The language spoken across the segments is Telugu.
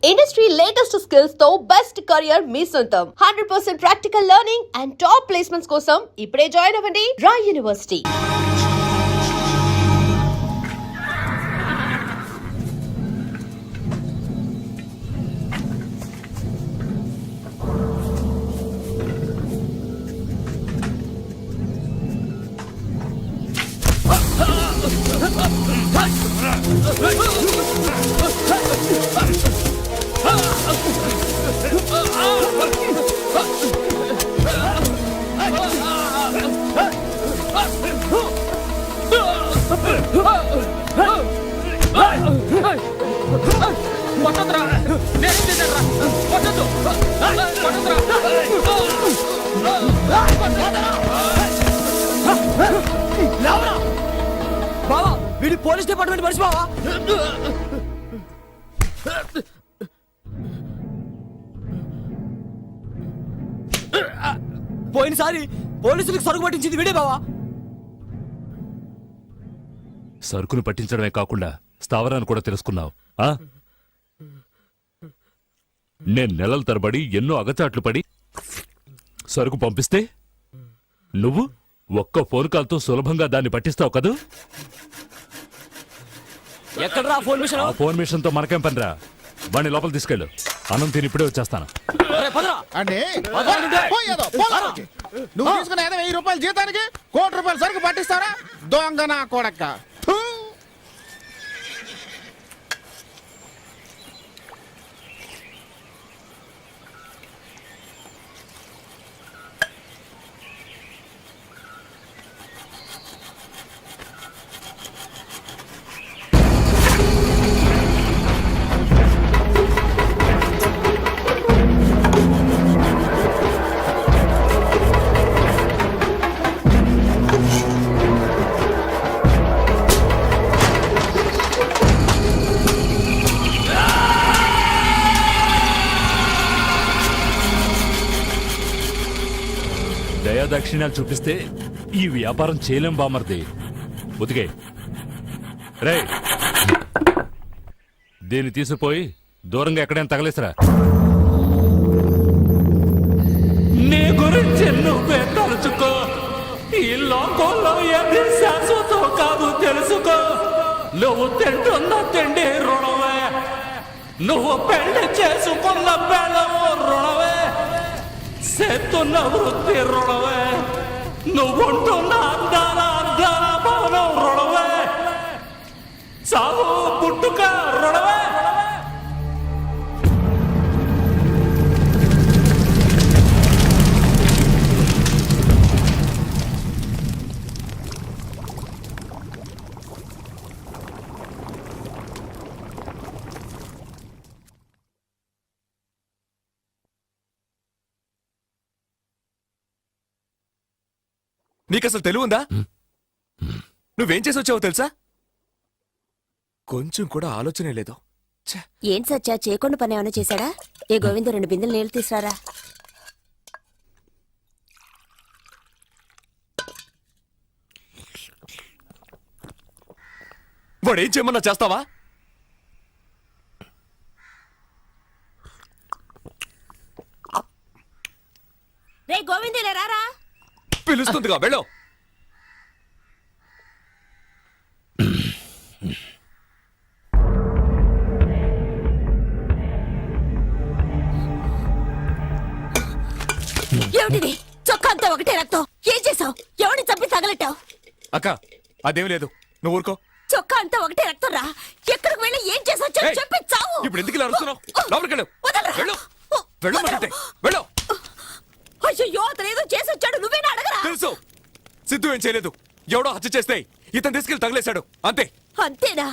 ఇండస్ట్రీ లేటెస్ట్ స్కిల్స్ తో బెస్ట్ కెరియర్ మీ సొంతం 100% practical learning and top placements కోసం ఇప్పుడే జాయిన్ అవ్వండి రాయ్ యూనివర్సిటీ. బావా వీడి పోలీస్ డిపార్ట్మెంట్ మనిషి బావా. పోయినసారి పోలీసులకు సరుకు పట్టించింది వీడే బావా. సరుకును పట్టించడమే కాకుండా స్థావరాన్ని కూడా తెలుసుకున్నావు. నేను నెలల తరబడి ఎన్నో అగచాట్లు పడి సరుకు పంపిస్తే నువ్వు ఒక్క ఫోన్ కాల్తో సులభంగా దాన్ని పట్టిస్తావు కదూ. ఎక్కడరా ఫోన్ మిషన్? ఆ ఫోన్ మిషన్ తో మనకేం పనిరా? వాడిని లోపల తీసుకెళ్ళు. అన్నం తిని ఇప్పుడే వచ్చేస్తాను. నువ్వు తీసుకున్న 1000 రూపాయల జీతానికి 1 కోటి రూపాయల సరుకు పట్టిస్తారా? దొంగ నా కొడక్క. దయాదాక్షిణ్యాలు చూపిస్తే ఈ వ్యాపారం చేయలేం బామర్ది. ఉతికే రే, దీన్ని తీసుకుపోయి దూరంగా ఎక్కడైనా తగలేసరా. నీ గురించి నువ్వే తలుచుకో. ఈ లోకంలో ఏది శాశ్వతం కాదు తెలుసుకో. నువ్వు తింటున్న తిండి రుణమే, నువ్వు పెళ్లి చేసుకున్న పెళ్ళము రుణమే, చేస్తున్న వృత్తి రుణమే, నువ్వుంటున్న అందాల అందాల భవనం రుణమే, చావు పుట్టుక రుణమే. నీకసలు తెలివుందా? నువ్వేం చేసి వచ్చావో తెలుసా? కొంచెం కూడా ఆలోచనే లేదు. ఏం సచ్చా చేయకుండా పని ఏమైనా చేశాడా? ఏ గోవింద 2 బిందెలు నీళ్లు తీసుకురారా. వాడేం చేయమన్నా చేస్తావా? రే గోవింద రారా. పిలుస్తుందిగా, వెళ్ళు. ఏమిటిది? చొక్కా అంతా ఒకటే రక్తం. ఏం చేసావు? ఎవరిని చంపి తగలెట్టావు? అక్క, అదేం లేదు, నువ్వు ఊరుకో. చొక్కా అంతా ఒకటే రక్తం రా. ఎక్కడికి వెళ్ళి ఏం చేసావు చెప్పి చావు. ఇప్పుడు ఎందుకు ఇలా అరుస్తున్నావు? లోపలికి వెళ్ళు. వెళ్ళు. వెళ్ళమంటే వెళ్ళు. అయ్యో, అతను ఏదో చేసి వచ్చాడు, నువ్వేనా అడగరా? తెలుసు, సిద్ధు ఏం చేయలేదు. ఎవడో హత్య చేస్తే ఇతను తీసుకెళ్లి తగిలేశాడు, అంతే. అంతేనా?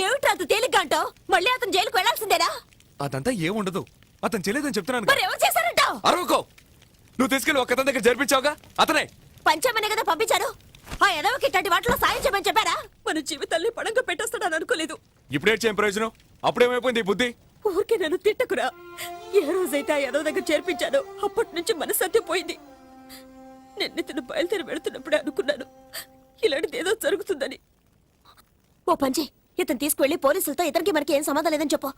ఏమిటి అంత తేలిగ్గా అంటావు? మళ్ళీ అతను జైలుకు వెళ్లాల్సిందేనా? అదంతా ఏముండదు, అతను చేయలేదని చెప్తున్నాను. మరి ఎవరు చేశారంటావు? అరవకో. నువ్వు తీసుకెళ్లి ఒక అతని దగ్గర జరిపించావుగా, అతనే. పంచమనే కదా పంపించారు. ఆ ఎదవకి ఇట్లాంటి వాటిలో సాయం చేయమని చెప్పారా? మన జీవితాన్ని పడంగా పెట్టేస్తాడని అనుకోలేదు. ఇప్పుడేం చేయం ప్రయోజనం? అప్పుడేమైపోయింది ఈ బుద్ధి? ఊరికే నన్ను తిట్టకురా. ఏ రోజైతే ఆ ఎదవ దగ్గర చేర్పించానో అప్పటి నుంచి మనసత్యం పోయింది. నిన్నెత్తును బయలుదేరి వెళుతున్నప్పుడే అనుకున్నాను ఇలాంటిది ఏదో జరుగుతుందని. ఓ పంచి, ఇతను తీసుకువెళ్ళి పోలీసులతో ఇతనికి మనకి ఏం సంబంధం లేదని చెప్పు.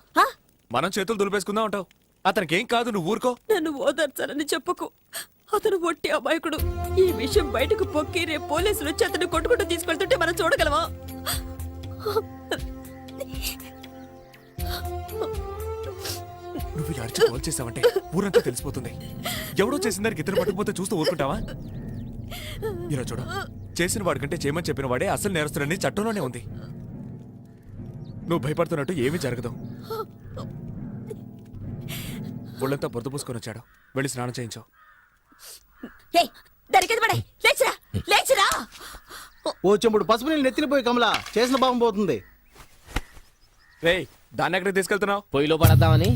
మనం చేతులు దులిపేసుకుందాం అంటావు. అతనికి ఏం కాదు, నువ్వు ఊరుకో. నన్ను ఓదార్చాలని చెప్పకు. అతను ఒట్టి అమాయకుడు. ఈ విషయం బయటకు పొక్కి రేపు పోలీసులు వచ్చి అతను కొట్టుకుంటూ తీసుకెళ్తుంటే మనం చూడగలమా? నువ్వు ఇలా అరిచి కాల్ చేసావంటే ఊరంతా తెలిసిపోతుంది. ఎవడో చేసిన దానికి ఇద్దరు పట్టుకుపోతే చూస్తూ ఊరుకుంటావా? ఇలా చూడు, చేసిన వాడికంటే చేయమని చెప్పిన వాడే అసలు నేరస్తుడని చట్టంలోనే ఉంది. నువ్వు భయపడుతున్నట్టు ఏమీ జరగదు. ఒళ్ళంతా బురద పూసుకొని వచ్చాడు, వెళ్ళి స్నానం చేయించావు. ఏయ్, దానికేది పడే, లేచిరా లేచిరా. ఓ చెంబుడు పసుపు నీళ్ళు నెత్తినిపోయి కమలా చేసిన భావం పోతుంది. రేయ్, దాన్ని ఎక్కడికి తీసుకెళ్తున్నావు? పొయ్యిలో పడద్దామని.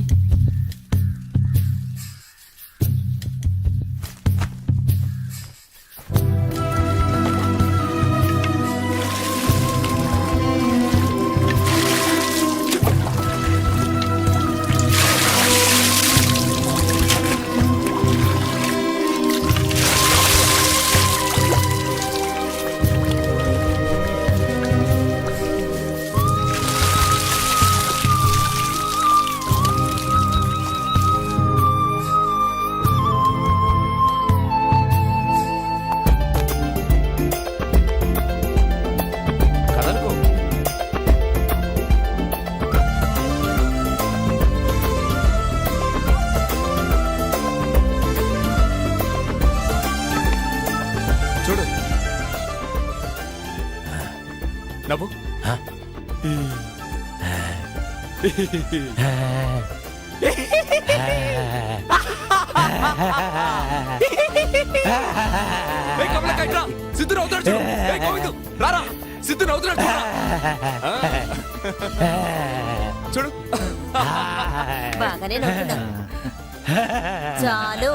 కదలకు. చూడు, నవ్వు. ఏయ్, కమలకాయ్ రా. సిద్ధు నవ్వుతాడు చూడు. ఏయ్, గోవిందు, రారా. సిద్ధు నవ్వుతున్నాడు చూడురా. చూడు. బాగానే నవ్వుతున్నావు. చాలు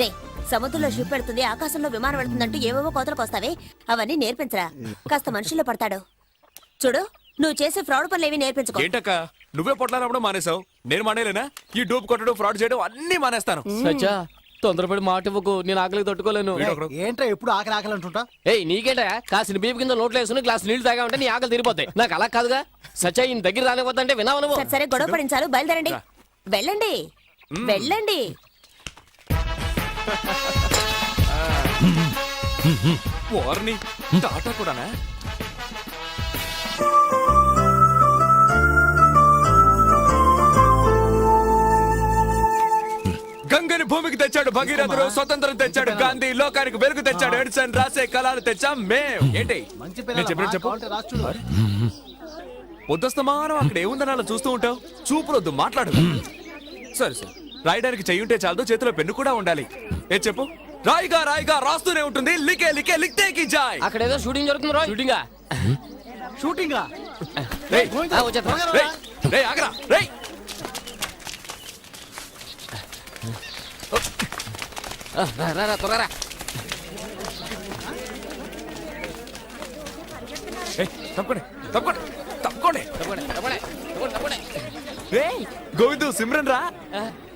రే, సముద్రంలో షిప్ పెడుతుంది, ఆకాశంలో విమానం వెళ్తుందంటూ ఏవేవో కోతలకు వస్తావే, అవన్నీ నేర్పించరా. కాస్త మనుషుల్లో పడతాడు. చూడు, నువ్వు చేసే ఫ్రాడ్ పనులు ఏవి నేర్పించుకో. ఏంటక్క, నువ్వే పొట్లానప్పుడు మానేసావు, నేను మానేలేనా? ఈ డూప్ కొట్టడం, ఫ్రాడ్ చేయడం అన్ని మానేస్తాను. సచ్చా, తొందరపడి మాట ఇవ్వకు, నేను ఆకలికి తట్టుకోలేను. వీడొకడు. ఏంట్రా ఎప్పుడు ఆకలి ఆకలి అంటుంటా? ఏయ్, నీకేంటా కాసిన బీపు కింద నోట్లో వేసుకుని గ్లాస్ నీళ్లు తాగా ఉంటే నీ ఆకలి తీరిపోతాయి. నాకు అలా కాదుగా. సచ్చా, ఈయన దగ్గర రానిపోతుంటే వినావు నువ్వు. సరే సరే, గొడవ పడించాలు, బయలుదేరండి. వెళ్ళండి వెళ్ళండి. వార్ని టాటా కూడానా? గంగని భూమికి తెచ్చాడు భగీరథుడు, స్వతంత్రం తెచ్చాడు గాంధీ, లోకానికి వెలుగు తెచ్చాడు ఎడిసన్, రాసే కళలు తెచ్చాం మేం. ఏంటి మంచి నేను చెప్పిన చెప్పు. కావాలంటే రాసి చూడు. పొద్దుస్తమానం అక్కడ ఏముందని అలా చూస్తూ ఉంటావు? చూపులొద్దు, మాట్లాడు. సరే సరే, రాయడానికి చెయ్యుంటే చాలదు, చేతిలో పెన్ను కూడా ఉండాలి. ఏ చెప్పు. రాయిగా రాయిగా రాస్తూనే ఉంటుంది, లికే లికే లిక్తే కి జాయ్. అక్కడ ఏదో షూటింగ్ జరుగుతుంది రో. షూటింగా షూటింగా రేయ్, వచ్చేస్తా. రేయ్, రేయ్, ఆగరా, రేయ్. త్వరగా. ఏయ్, తప్పుకోండి తప్పుకోండి తప్పుకోండి. తప్పకుండా. రేయ్, గోవిందు, సిమ్రన్ రా.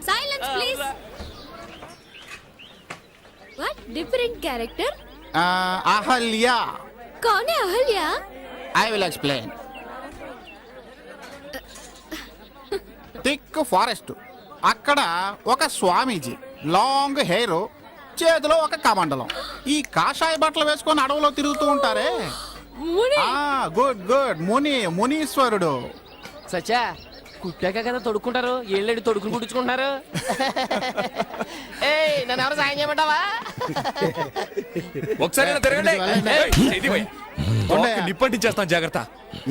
Silence, please. What different character? Ahalya. कौन है Ahalya? I will explain. Thick forest, అక్కడ ఒక స్వామీజీ, లాంగ్ హెయిర్, చేతిలో ఒక కమండలం. ఈ కాషాయ బట్టలు వేసుకొని అడవిలో తిరుగుతూ ఉంటారే. मुनि. Good good, మునీశ్వరుడు. సచ్చా, కుట్టాక కదా తొడుక్కుంటారు, ఏళ్ళేడు తొడుకుని కుట్టించుకుంటున్నారు. ఏయ్, నన్ను ఎవరు సాయం చేయమంటావా? ఒకసారి ఇలా తిరగండి. ఏయ్, ఇది పోయి. తోకకి నిప్పంటించేస్తాను, జాగ్రత్త.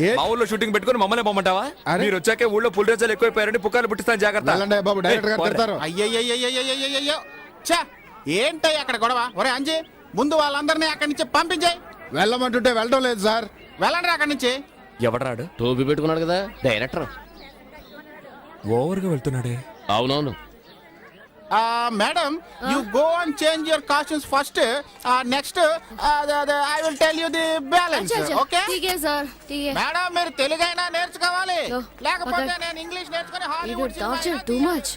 ఏ? మా ఊళ్ళో షూటింగ్ పెట్టుకుని మమ్మల్ని పొమ్మంటావా? అరే. మీరు వచ్చాకే ఊళ్ళో పుల్ రేజాలు ఎక్కువైపోయారని పుకార్లు పుట్టిస్తాను, జాగ్రత్త. వెళ్ళండి బాబు, డైరెక్టర్ గారు ఏయ్, తిడతారు. అయ్యయ్యయ్యయ్యయ్యయ్యో, ఛా, ఏంటయ్య అక్కడ గొడవ? ఒరే అంజీ, ముందు వాళ్ళందరినీ అక్కడి నుంచి పంపించాయి. వెళ్ళమంటుంటే వెళ్ళడం లేదు సార్. వెళ్ళండి అక్కడి నుంచి. ఎవడరాడు? టోపీ పెట్టుకున్నాడు కదా డైరెక్టర్. ఓవర్గా వెళ్తున్నాడే. అవునవును. Madam, you go and change your costumes first. Next I will tell you the balance. अच्छा, अच्छा, ఓకే ठीक है सर, ठीक है. మేడం, మీరు తెలుగైనా నేర్చుకోవాలి, लो, లేకపోతే पकड़. నేను ఇంగ్లీష్ నేర్చుకుని You Hollywood do torture too much.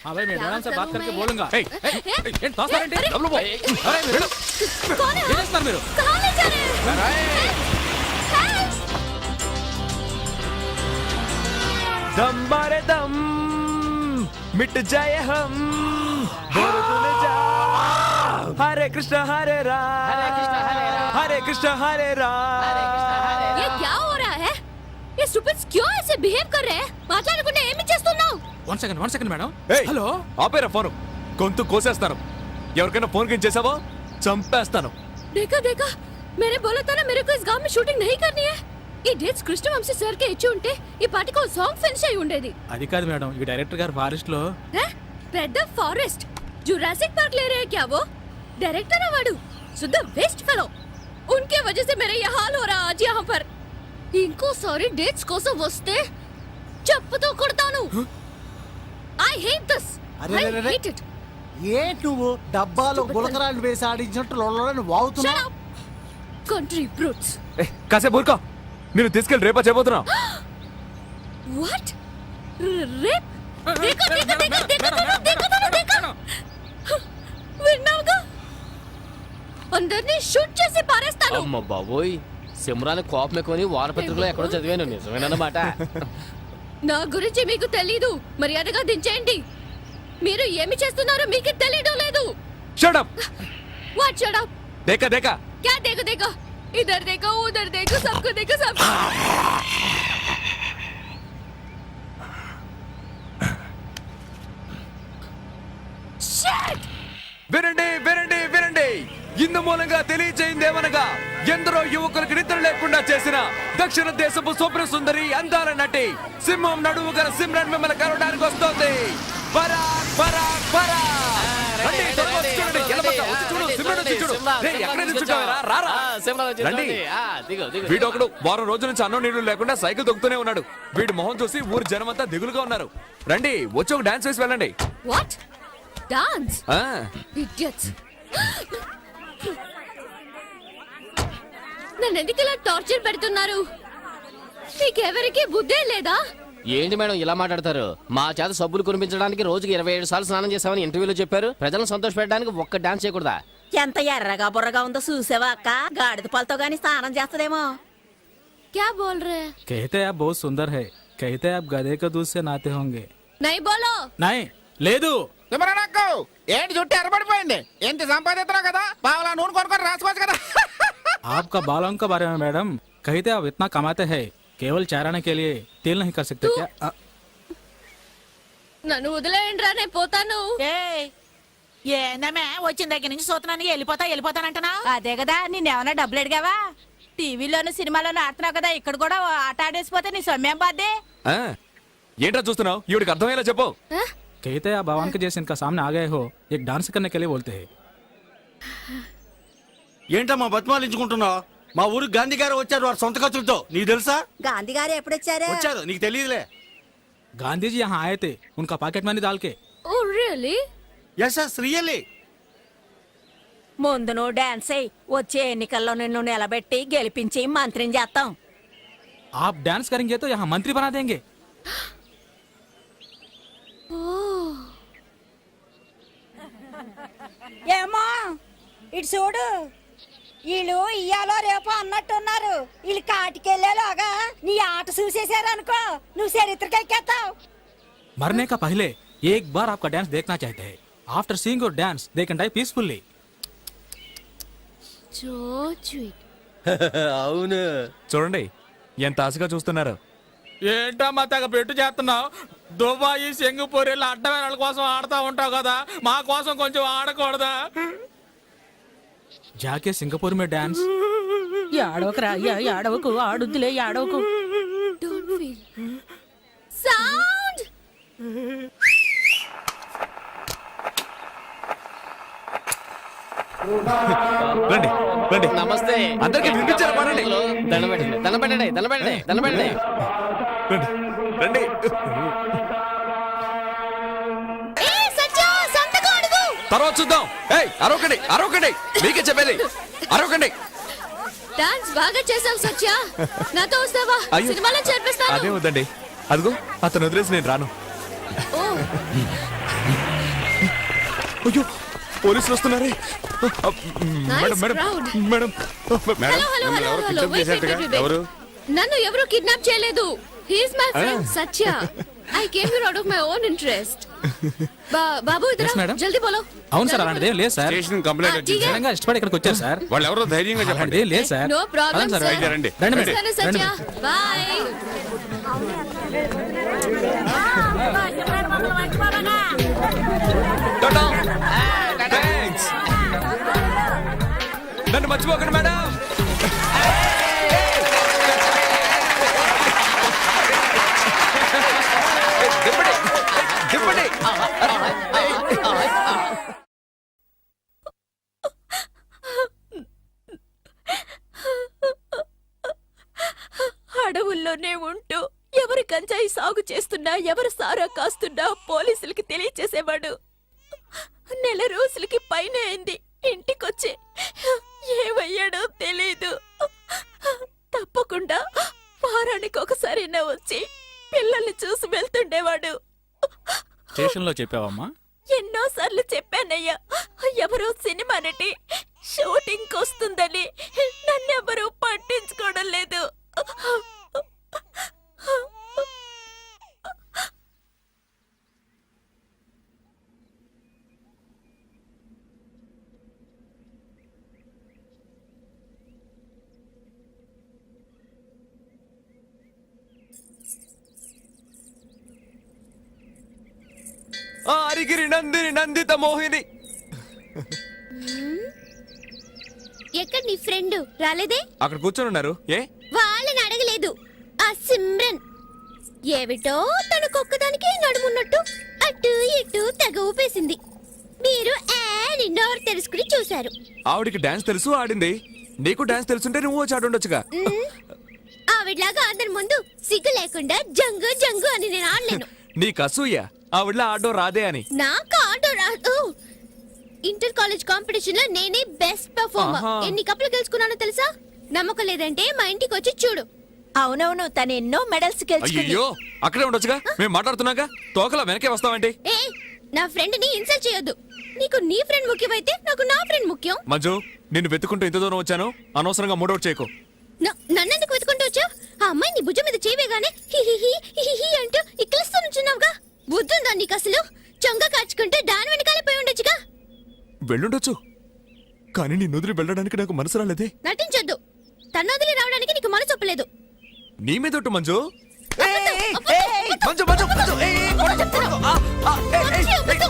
हाँ भाई, मैं मैडम से बात करके बोलूंगा. ఏయ్, ఏయ్, ఏయ్, ఏంటి తోస్తారేంటి? డబ్బులు పో. అరే, మీరు कौन है? कहाँ ले जा रहे हैं? Help! दम मारे दम मिट जाए हम बोलो तूने जा हरे कृष्ण हरे राम हरे कृष्ण हरे राम ये क्या हो रहा है? ये स्टूपिड्स क्यों ऐसे बिहेव कर रहे हैं? మాట్లాడకుండా ఏమి చేస్తున్నావు? వన్ సెకండ్ మేడం హలో ఆపేరా ఫోన్ గొంతు కోసేస్తాను ఎవరికైనా ఫోన్ కింద చేసావో చంపేస్తాను देखा देखा मैंने बोला था ना मेरे को इस गांव में शूटिंग नहीं करनी है. ఈ డేట్స్ కృష్ణవంశీ సార్ కి ఇచ్చి ఉంటే ఈ పాటికి ఒక సాంగ్ ఫినిష్ అయి ఉండేది. అది కాదు మేడం ఈ డైరెక్టర్ గారు ఫారెస్ట్ లో हैं? పెద్ద ఫారెస్ట్ जुरासिक पार्क ले रहे हैं क्या वो? डायरेक्टर है वाडू शुद्ध वेस्ट फेलो. उनके वजह से मेरा ये हाल हो रहा आज यहाँ पर. इनको सारी डेट्स కోసం వస్తే చెప్పుతో కొడతాను. I hate this. అరే, I అరే, అరే. hate it. ఏ నువ్వు డబ్బాలో గులకరాలు వేసి ఆడించినట్టు లొల్లని Shut వాగుతున్నావు up. Country brutes. కాసేపు ఊరుకో నేను తీసుకెళ్ళి రేపా చేయబోతున్నా What? Rape? देखा. విన్నావుగా? అందరినీ షూట్ చేసి పారేస్తాను. అమ్మ బాబోయ్ సిమ్రాన్ కోపం ఎక్కువని వారపత్రికలో ఎక్కడో చదివాను నిజమేనన్నమాట. నా గురించి మీకు తెలీదు. మర్యాదగా దించేయండి. మీరు ఏమి చేస్తున్నారో మీకు తెలియడం లేదు. Shut up what shut up? దేకా దేకా क्या देखो इधर देखो उधर देखो सबको देखो सब. Shit! వినండి ఇందు మూలంగా తెలియజేయిందేమనగా ఎందరో యువకులకు నిద్ర లేకుండా చేసిన దక్షిణ దేశపు స్వప్న సుందరి అందాల నటి సింహం నడువు గల సిమ్రన్ మిమ్మల్ని కలవడానికి వస్తోంది. పరాక్ పరాక్ పరాక్ రండి, త్వరగా వచ్చి చూడండి. ఎలబక్క, వచ్చి చూడు, సిమ్రన్ వచ్చి చూడు. రేయ్, ఎక్కడ నిల్చుంటావురా? రారా. రండి. వీడొకడు వారం రోజుల నుంచి అన్నం నీళ్లు లేకుండా సైకిల్ తొక్కుతూనే ఉన్నాడు. వీడి మొహం చూసి ఊరి జనమంతా దిగులుగా ఉన్నారు. రండి, వచ్చి ఒక డాన్స్ వేసి వెళ్ళండి. What? Dance? ఆ Idiots. నన్ను ఎందుకు ఇలా టార్చర్ పెడుతున్నారు? మీకెవరికి బుద్ధే లేదా? ఏంటి మేడం ఇలా మాట్లాడతారు? మా చేత సబ్బులు కురిపించడానికి రోజుకి 27 సార్లు స్నానం చేసామని ఇంటర్వ్యూలో చెప్పారు. ప్రజలను సంతోషపెట్టడానికి ఒక్క డాన్స్ చేయకూడదా? ఎంత ఎర్రగా బుర్రగా ఉందో చూసావా అక్క? గాడిద పాలతో గాని స్నానం చేస్తదేమో. क्या बोल रहे हैं? कहते आप बहुत सुंदर है कहते आप गधे के दूध से नहाते होंगे नहीं बोलो. नहीं లేదు సిమరనక్కు ఏంటి చుట్టూ ఎర్రబడిపోయింది? ఎంత సంపాదిస్తున్నావు కదా, పావులా నూనె కొనుక్కొని రాసుకోవచ్చు కదా. आपका बालों के बारे में मैडम कहते आप इतना कमाते हैं केवल चाराने के लिए तेल नहीं कर सकते क्या నన్ను వదిలేయండి రా, నేను పోతాను. ఏందమ్మే వచ్చిన దగ్గర నుంచి చూస్తున్నాను వెళ్ళిపోతానంటున్నావు. అదే కదా నిన్నేమన్నా డబ్బులు అడిగావా? టీవీలోను సినిమాలోను ఆడుతున్నావు కదా, ఇక్కడ కూడా ఆట ఆడేసిపోతే నీ సొమ్మేం బాధ్యే. ఆ, ఏంట్రా చూస్తున్నావు? ఈవిడికి అర్థమయ్యేలా చెప్పు. कहते आप भगवान के जैसे इनका सामने आ गए हो एक डांस करने के लिए बोलते हैं ఏంటమ్మా బతిమాలించుకుంటున్నావు? మా ఊరికి గాంధీ గారు వచ్చారు వారి సొంత ఖర్చులతో. నీకు తెలుసా? గాంధీ గారు ఎప్పుడొచ్చారు? వచ్చారు, నీకు తెలియదులే. गांधी जी यहाँ आए थे उनका पॉकेट मनी डाल के Oh really? Yes yes really. ముందు నువ్వు డాన్స్ అయ్యి వచ్చే ఎన్నికల్లో నిన్ను నిలబెట్టి గెలిపించి మంత్రిని చేస్తాం. आप डांस करेंगे तो यहाँ मंत्री बना देंगे ఏమో ఇటు చూడు, వీళ్ళు ఇయ్యాలో రేపు అన్నట్టున్నారు. వీళ్ళు కాటికెళ్ళేలోగా నీ ఆట చూసేసారు అనుకో, నువ్వు చరిత్రకెక్కేస్తావు. मरने का पहले एक बार आपका डांस देखना चाहते हैं after seeing your dance they can die peacefully So sweet. అవును. చూడండి ఎంత ఆశగా చూస్తున్నారు. ఏంటమ్మా తెగ పెట్టు చేస్తున్నావు? దుబాయి సింగపూర్ ఇలా అడ్డమైన కోసం ఆడుతా ఉంటావు కదా, మా కోసం కొంచెం ఆడకూడదా? జాకే సింగపూర్ మే డాన్స్ ఏడవకురా, ఏడవకు, ఆడుద్దులే, ఏడవకు. Don't feel. Sound. రండి రండి. నమస్తే. అందరికీ వినిపించారా? పడండి. దండం పెట్టండి. రండి రండి. ఏ సత్య సంతకం అడుగు. తర్వాత చూద్దాం. ఏయ్, అరవకండి మీకే చెప్పేది, అరవకండి. డాన్స్ బాగా చేసావు సత్య. నాతో వస్తావా? అయ్యో. సినిమాలో చేర్పిస్తాను. అదే వద్దండి. అదిగో అతను వదిలేసి నేను రాను. ఓ అయ్యో, పోలీసులు వస్తున్నారే. Nice madam crowd. Madam hello hello hello hello. Wait, wait, wait, wait. నన్ను ఎవరు కిడ్నాప్ చేయలేదు. He's my friend Satya. I came here out of my own interest. Babu Yes, ఇద్దరు madam. జల్దీ బోలో. అవును సార్ అలాంటిదే లేదు సార్ స్టేషన్ కంప్లైంట్ వచ్చింది సార్. నిజంగా ఇష్టపడి ఇక్కడికి వచ్చారు సార్ వాళ్ళు ఎవరో ధైర్యంగా చెప్పండి. అలాంటిదే లేదు సార్ No problem, పదండి sir. అయితే రండి. రండి రండి. మేడం. సరే సత్య. Bye. టాటా. థాంక్స్. నన్ను మర్చిపోకండి మేడం. దింపండి. దింపండి. అడవుల్లోనే ఉంటూ ఎవరు గంజాయి సాగు చేస్తున్నా ఎవరు సారా కాస్తున్నా పోలీసులకి తెలియచేసేవాడు. నెల రోజులకి పైన అయింది ఇంటికొచ్చి ఏమయ్యాడో తెలీదు. తప్పకుండా వారానికి ఒకసారైనా వచ్చి పిల్లల్ని చూసి వెళ్తుండేవాడు. స్టేషన్ లో చెప్పావమ్మా? ఎన్నోసార్లు చెప్పానయ్యా, ఎవరో సినిమా నటి షూటింగ్ వస్తుందని నన్నెవరూ పట్టించుకోవడం లేదు. అరిగిరి నందిని నందిత మోహిని. ఎక్కడ నీ ఫ్రెండ్ రాలేదే? అక్కడ కూర్చొని ఉన్నారు. ఏ వాళ్ళని అడగలేదు. ఆ సిమ్రన్ ఏమిటో తనకొక్కదానికి నడుమున్నట్టు అటు ఇటు తెగ ఊపేసింది. మీరు నోరు తెలుసుకుని చూశారు. ఆవిడికి డాన్స్ తెలుసు, ఆడింది. నీకు డాన్స్ తెలుసుంటే నువ్వు వచ్చి ఆడుండొచ్చుగా. ఆవిడలాగా అందరి ముందు సిగ్గు లేకుండా జంగు జంగు అని నేను ఆడలేను. నీకు అసూయ ఆవిడలా ఆడో రాదే అని. నాకు ఆటో రాదు. ఇంటర్ కాలేజ్ కాంపిటీషన్ లో నేనే బెస్ట్ పర్ఫార్మర్. ఆహా. ఎన్ని కప్పులు గెలుచుకున్నానో తెలుసా? నమ్మకం లేదంటే మా ఇంటికి వచ్చి చూడు. అవునవును, తను ఎన్నో మెడల్స్ గెలుచుకుంది. అయ్యో అక్కడే ఉండొచ్చుగా, మేము మాట్లాడుతున్నాగా. తోకలా వెనకే వస్తావంటే. ఏ నా ఫ్రెండ్ ని ఇన్సల్ట్ చేయొద్దు. నీకు నీ ఫ్రెండ్ ముఖ్యమైతే నాకు నా ఫ్రెండ్ ముఖ్యం. మంజు, నిన్ను వెతుకుంటూ ఇంత దూరం వచ్చాను. అనవసరంగా మూడోటి చేయకు. నన్నెందుకు వెతుకుంటూ వచ్చావు? ఆ అమ్మాయి నీ భుజం మీద చేయగానే హిహిహి హిహిహి అంటూ ఇక్కలిస్తూ నుంచున్నావుగా. బుద్ధుందా నీకు అసలు? చొంగ కాచుకుంటే దాని వెనకాలే పోయి ఉండొచ్చుగా. వెళ్ళుండొచ్చు, కానీ నీ నుదిరి వెళ్ళడానికి నాకు మనసు రాలేదే. నటించొద్దు. తన వదిలి రావడానికి నీకు మనసు ఒప్పలేదు. నీ మీద ఒట్టు మంజు. అబద్ధం. మంజు, మంజు, మంజు. కొడకు, కొడకు.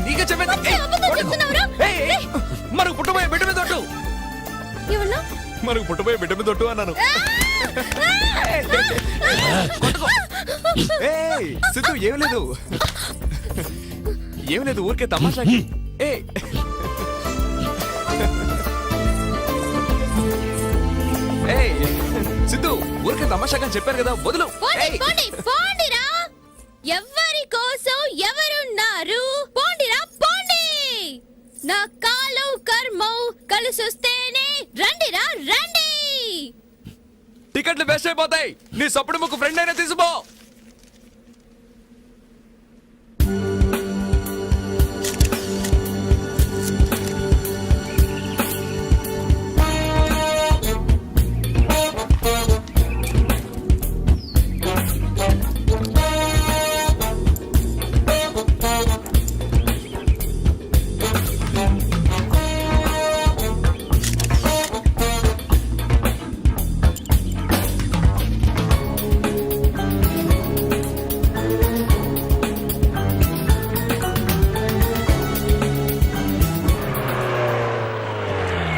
నీకే చెప్పేది. అబద్ధం చెప్తున్నావురా? మనకు పుట్టబోయే బిడ్డ మీద ఒట్టు. ఏమన్నా? మనకు పుట్టబోయే బిడ్డ మీద ఒట్టు అన్నాను. సిద్ధు, ఏం లేదు, ఏం లేదు, ఊరికే తమాషాకి. సిద్ధు, ఊరికే తమాషాగా చెప్పారు కదా, వదులు. పోండి, పోండి, పోండిరా. ఎవరి కోసం ఎవరున్నారు? పోండిరా, పోండి. నా కాలం కర్మం కలిసొస్తేనే రండిరా, రండి. టికెట్లు వేస్ట్ అయిపోతాయి. నీ సప్పుడు ముక్కు ఫ్రెండ్ అయినా తీసుకో.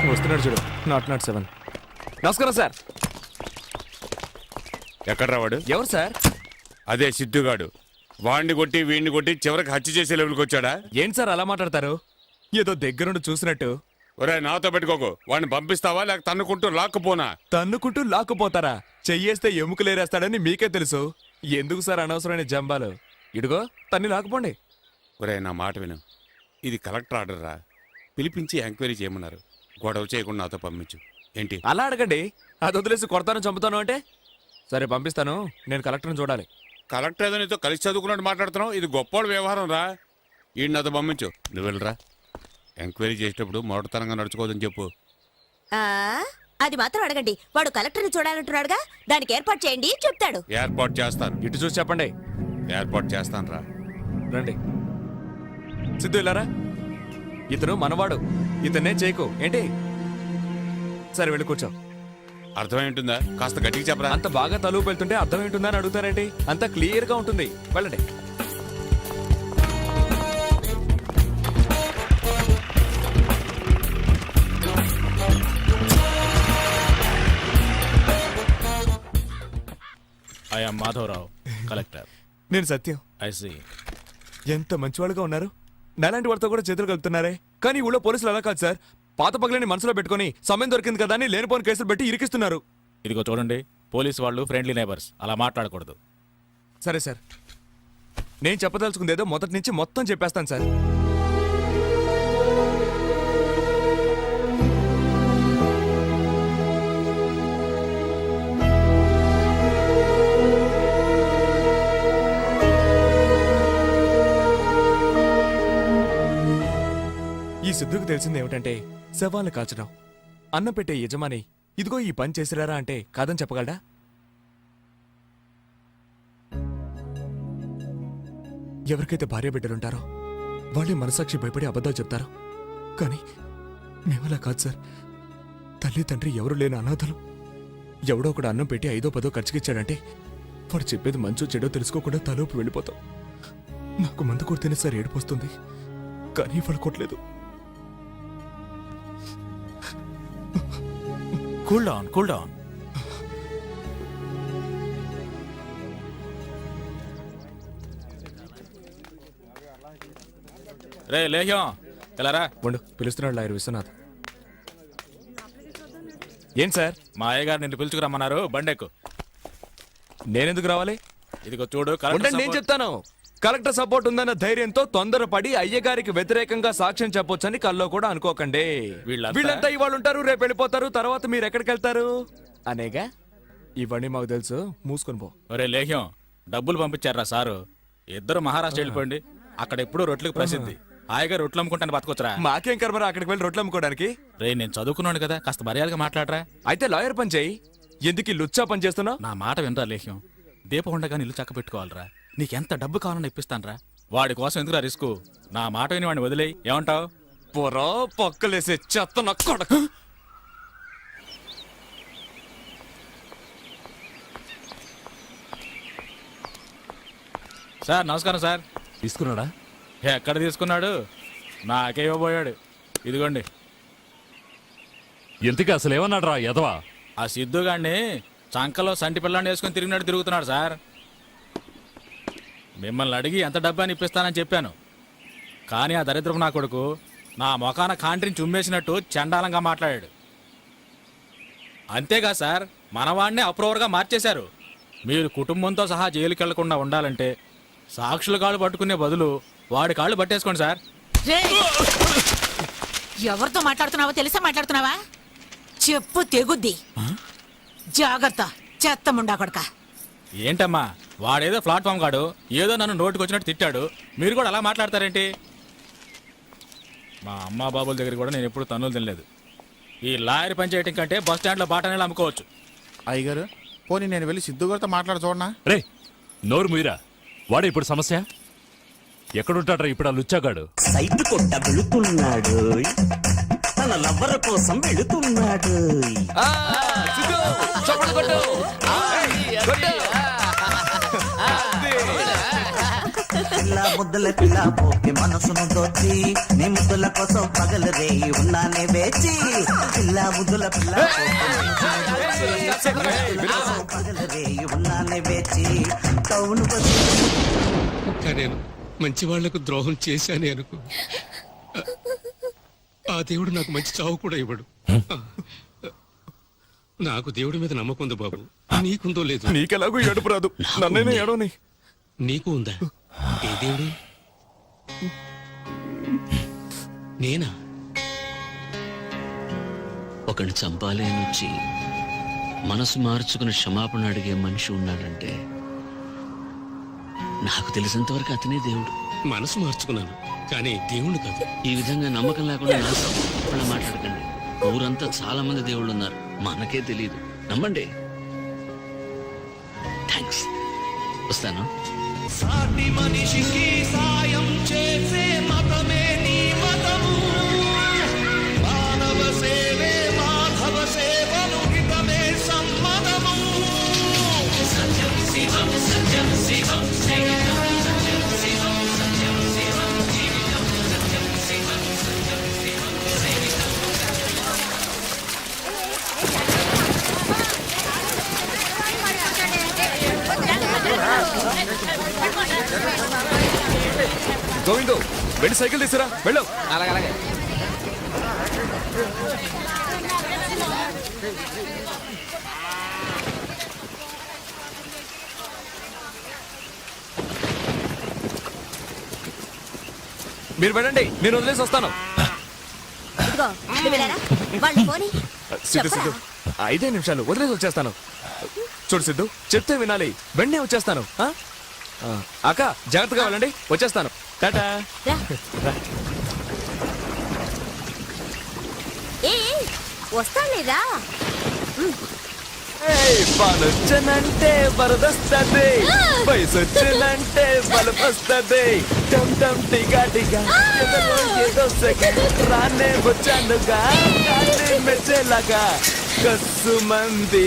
వస్తున్నాడు చూడు, 007. నమస్కారం సార్. ఎక్కడ రావాడు? ఎవరు సార్? అదే సిద్ధుగాడు. వాడిని కొట్టి వీడిని కొట్టి చివరికి హత్య చేసే లెవెల్కి వచ్చాడా? ఏంటి సార్ అలా మాట్లాడతారు? ఏదో దగ్గరుండి చూసినట్టు. ఒరే, నాతో పెట్టుకోకు. వాడిని పంపిస్తావా లేక తన్నుకుంటూ లాక్కుపోనా? తన్నుకుంటూ లాక్కుపోతారా? చెయ్యేస్తే ఎముకలేరేస్తాడని మీకే తెలుసు. ఎందుకు సార్ అనవసరమైన జంబాలు? ఇడుగో తన్ని లాక్కుపోండి. ఒరే, నా మాట విను. ఇది కలెక్టర్ ఆర్డర్ రా. పిలిపించి ఎంక్వైరీ చేయమన్నారు. గొడవ చేయకుండా నాతో పంపించు. ఏంటి? అలా అడగండి. అది వదిలేసి కొడతాను చంపుతాను అంటే సరే పంపిస్తాను. నేను కలెక్టర్ని చూడాలి. కలెక్టర్ ఏదో నీతో కలిసి చదువుకున్నట్టు మాట్లాడుతున్నావు. ఇది గొప్పవాడు వ్యవహారం రా. ఈ నాతో పంపించు. నువ్వు వెళ్ళరా. ఎంక్వైరీ చేసేటప్పుడు మొదటితనంగా నడుచుకోవద్దని చెప్పు. అది మాత్రం అడగండి. వాడు కలెక్టర్ని చూడాలంటున్నాడుగా, దానికి ఏర్పాటు చేయండి చెప్తాడు. ఏర్పాటు చేస్తాను, ఇటు చూసి చెప్పండి. ఏర్పాటు చేస్తాను రా. రండి. సిద్ధు ఇలారా. ఇతను మనవాడు, ఇతన్నే చేయకు ఏంటి? సరే వెళ్ళి కూర్చో. అర్థమై ఉంటుందా? కాస్త గట్టిగా చెప్పరా. అంత బాగా తలుపు వెళ్తుంటే అర్థం ఏంటుందా అని అడుగుతారేంటి? అంత క్లియర్ గా ఉంటుంది. వెళ్ళండి. I'm Madhavarao, collector. నేను సత్యం. I see. ఎంత మంచివాళ్ళుగా ఉన్నారు. నాలాంటి వాడితో కూడా చేతులు కలుపుతున్నారే. కానీ ఊళ్ళో పోలీసులు అలా కాదు సార్. పాత పగలని మనసులో పెట్టుకుని సమయం దొరికింది కదా అని లేనిపోని కేసులు పెట్టి ఇరికిస్తున్నారు. ఇదిగో చూడండి, పోలీసు వాళ్ళు ఫ్రెండ్లీ నైబర్స్, అలా మాట్లాడకూడదు. సరే సార్, నేను చెప్పదలుచుకుంది ఏదో మొదటి నుంచి మొత్తం చెప్పేస్తాను సార్. ఈ సిద్ధుకు తెలిసింది ఏమిటంటే శవాలను కాల్చడం. అన్నం పెట్టే యజమాని ఇదిగో ఈ పని చేసిరారా అంటే కాదని చెప్పగలడా? ఎవరికైతే భార్య బిడ్డలుంటారో వాళ్ళే మనసాక్షి భయపడి అబద్ధాలు చెప్తారు. కానీ మేమలా కాదు సార్. తల్లి తండ్రి ఎవరు లేని అనాథలు. ఎవడో ఒకడు అన్నం పెట్టి 5ో 10ో ఖర్చుకిచ్చాడంటే వాడు చెప్పేది మంచో చెడో తెలుసుకోకుండా తలోపు వెళ్ళిపోతాం. నాకు మందు కొడితేనే సార్ ఏడుపొస్తుంది, కానీ వాళ్ళు కొట్టలేదు. Cool down, cool down. రే లేహ్యం, ఎలారా? ఉండు, పిలుస్తున్నాడు లాయర్ విశ్వనాథ్. ఏం సార్? మా అయ్యగారు నిన్ను పిలుచుకురమ్మన్నారు, బండెక్కు. నేనెందుకు రావాలి? ఇదిగో చూడు, ఉండండి, నేను చెప్తాను. కలెక్టర్ సపోర్ట్ ఉందన్న ధైర్యంతో తొందరపడి అయ్యగారికి వ్యతిరేకంగా సాక్ష్యం చెప్పొచ్చని కల్లో కూడా అనుకోకండి. వీళ్ళంతా ఇవాళ ఉంటారు, రేపు వెళ్ళిపోతారు. తర్వాత మీరు ఎక్కడికి వెళ్తారు అనేగా. ఇవన్నీ మాకు తెలుసు, మూసుకొని పో. ఒరే లేహ్యం, డబ్బులు పంపించారా సారు? ఇద్దరు మహారాష్ట్ర వెళ్ళిపోండి, అక్కడ ఎప్పుడు రొట్లకు ప్రసిద్ధి. హాయిగా రొట్లు అమ్ముకుంటాను బతకొచ్చరా. మాకేం కర్మరా అక్కడికి వెళ్ళి రొట్లు అమ్ముకోవడానికి? రే నేను చదువుకున్నాను కదా, కాస్త మర్యాదగా మాట్లాడరా. అయితే లాయర్ పని చేయి. ఎందుకు ఈ లుచ్చా పని చేస్తున్నావు? నా మాట వినరా లేహ్యం, దీపం ఉండగా ఇల్లు చక్క పెట్టుకోవాలరా. నీకెంత డబ్బు కావాలని ఇప్పిస్తానరా. వాడి కోసం ఎందుకురా రిస్క్? నా మాట విని వాడిని వదిలేయి, ఏమంటావు? పొరా పక్కలేసే చెత్త నా కొడక. సార్ నమస్కారం సార్. తీసుకున్నాడా? ఎక్కడ తీసుకున్నాడు? నాకే ఇవ్వబోయాడు. ఇదిగోండి. ఇంతకీ అసలు ఏమన్నాడు రా ఎదవా? ఆ సిద్ధుగాడిని చంకలో సంటి పిల్లాన్ని వేసుకుని తిరుగుతున్నాడు సార్. మిమ్మల్ని అడిగి ఎంత డబ్బాని ఇప్పిస్తానని చెప్పాను, కానీ ఆ దరిద్రపు నా కొడుకు నా మొఖాన కాంట్రిని చుమ్మేసినట్టు చండాలంగా మాట్లాడాడు. అంతేగా సార్, మనవాడిని అప్రూవర్గా మార్చేశారు. మీరు కుటుంబంతో సహా జైలుకి వెళ్లకుండా ఉండాలంటే సాక్షుల కాళ్ళు పట్టుకునే బదులు వాడి కాళ్ళు పట్టేసుకోండి సార్. ఎవరితో మాట్లాడుతున్నావో తెలిసా మాట్లాడుతున్నావా? చెప్పు తెగుద్ది. జాగ్రత్త, చెత్త ముండా కొడక. ఏంటమ్మా, వాడేదో ప్లాట్ఫామ్ కాడు, ఏదో నన్ను నోటికి వచ్చినట్టు తిట్టాడు, మీరు కూడా అలా మాట్లాడతారేంటి? మా అమ్మా బాబుల దగ్గర కూడా నేను ఎప్పుడు తన్నులు తినలేదు. ఈ లాయర్ పని చేయటం కంటే బస్ స్టాండ్లో బాటనేలా అమ్ముకోవచ్చు. అయ్యగారు, పోనీ నేను వెళ్ళి సిద్ధు గారితో మాట్లాడ చూడనా? రే నోరు మీరా. వాడే ఇప్పుడు సమస్య. ఎక్కడుంటాడ్రా ఇప్పుడు ఆ లుచ్చాగాడు? సైట్ కొట్ట వెళుతున్నాడు, తన లవ్వర్ కోసం వెళుతున్నాడు. పిల్ల ముద్దుల పిల్ల పోకి మనసును దోచి, నీ ముద్దుల కోసం పగలు రేయి ఉన్నానే వేచి. పిల్ల ముద్దుల పిల్ల పగలు రేయి ఉన్నానే వేచి. టౌను నేను మంచి వాళ్లకు ద్రోహం చేశానే అనుకో, ఆ దేవుడు నాకు మంచి చావు కూడా ఇవ్వడు. నాకు దేవుడి మీద నమ్మకం ఉంది బాబు, నీకుందో లేదు. నీకెలాగూ ఏడుపు రాదు, నన్నైనా ఏడవని. నీకు ఉందా? ఏ దేవుడు? నేనా? ఒకడిని చంపాలి అని వచ్చి మనసు మార్చుకుని క్షమాపణ అడిగే మనిషి ఉన్నాడంటే నాకు తెలిసినంతవరకు అతనే దేవుడు. మనసు మార్చుకున్నాను, కానీ దేవుడు కాదు. ఈ విధంగా నమ్మకం లేకుండా మాట్లాడకండి. ఊరంతా చాలా మంది దేవుళ్ళు ఉన్నారు. మనకే తెలియదు. నమ్మండి. థ్యాంక్స్. వస్తాను. సాటి మనిషికి సాయం చేసే మతమే నీ మతము. మానవ సేవే మాధవ సేవను హితమే సమ్మతము. సత్యం శివం సత్యం శివం జీవితం సత్యం శివం సత్యం శివం జీవితం సత్యం శివం సత్యం శివం జీవితం. గోవిందు వెళ్ళి సైకిల్ తీసుకురా. వెళ్ళు. అలాగే అలాగే. మీరు వెళ్ళండి, నేను వదిలేసి వస్తాను. ఇదిగో నువ్వు వెళ్ళారా వాళ్ళు పోనీ సిద్ధు సిద్ధు 5 నిమిషాలు వదిలేసి వచ్చేస్తాను. చూడు సిద్ధు, చెప్తే వినాలి. వెంటనే వచ్చేస్తాను. అక్క జాగ్రత్తగా వెళ్ళండి, వచ్చేస్తాను. టాటా. వస్తాలేరా పనొచ్చనంటే వరదొస్తుంది, వయసు వచ్చినంటే బలం వస్తుంది. టమ్ టమ్ టిగా టిగా ఏదో సెకండ్ రానే వచ్చానుగా మెచ్చేలాగా. కస్సు మంది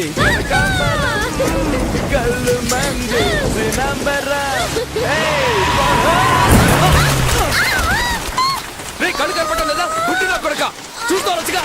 కళ్ళు మంది కళ్ళు కనపడటం లేదా? పుట్టిన కొడక చూసుకోవచ్చుగా.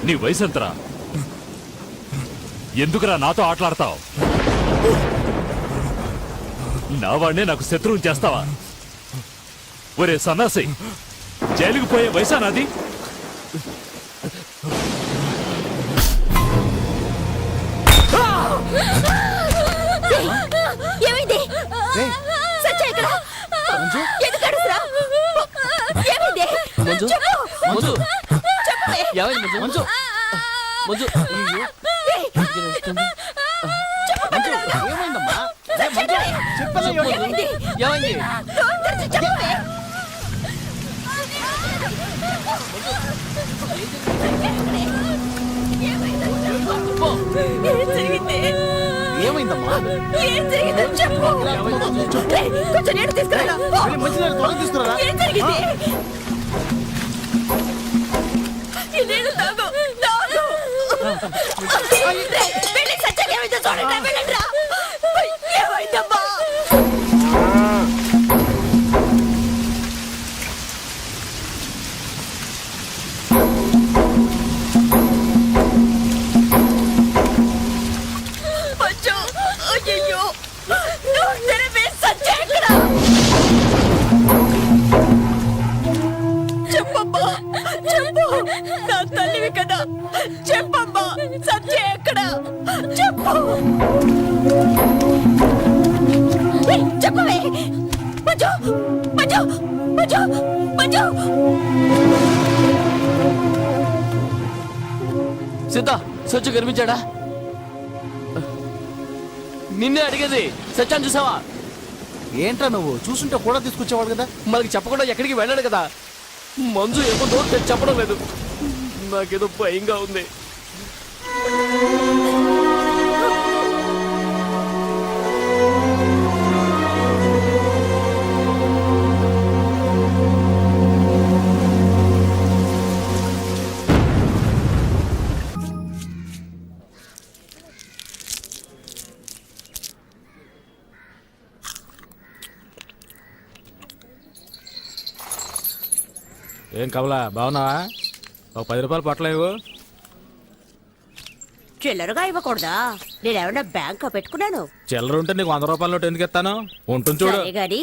నీ వయసు ఎంతరా? ఎందుకురా నాతో ఆటలాడతావు? నా వాడినే నాకు శత్రువుని చేస్తావా? ఒరే సన్నాసి, జైలుకు పోయే వయసా నాది? ఏమైంది? సత్య ఎక్కడ? ఎందుకు అడుగురా? ఏమైంది? చెప్పు. మంజు చెప్పవే. ఏమైంది మంజు? మంజు మంజు ఏమైందమ్మా? ఏమైంది? ఏమైంది? నోరు తెరిచి చెప్పవే. ఏం జరిగింది? ఏమైందమ్మా? ఏం జరిగిందో చెప్పు. ఏయ్, కొంచెం నీళ్ళు తీసుకురా. ఏం జరిగింది? ఈ నీళ్ళు తాగు. తాగు. రేయ్, వెళ్ళి సత్యాకి ఏమైందో చూడండి. వెళ్ళండిరా. ఏమైందమ్మా? మంచు నాన్న చెప్పమ్మా సత్య ఎక్కడ చెప్పు చెప్పవే మంజు మంజు మంజు మంజు సీత సత్య కనిపించాడా? నిన్నే అడిగేది, సత్యాన్ని చూసావా? ఏంట్రా నువ్వు చూసుంటే కూడా తీసుకొచ్చేవాడు కదా. మనకి చెప్పకుండా ఎక్కడికి వెళ్ళాడు కదా. మంజు ఏమో నోరు చెప్పడం లేదు. నాకేదో భయంగా ఉంది. ఏం కమలా బాగున్నావా? ఒక 10 రూపాయలు పట్టలేవు. చిల్లరగా ఇవ్వకూడదా? నేనేమన్నా బ్యాంక్ పెట్టుకున్నాను? చిల్లర ఉంటే నీకు 100 రూపాయల నోటు ఎందుకు ఇస్తాను? ఉంటుంది చూడు. సరే గాని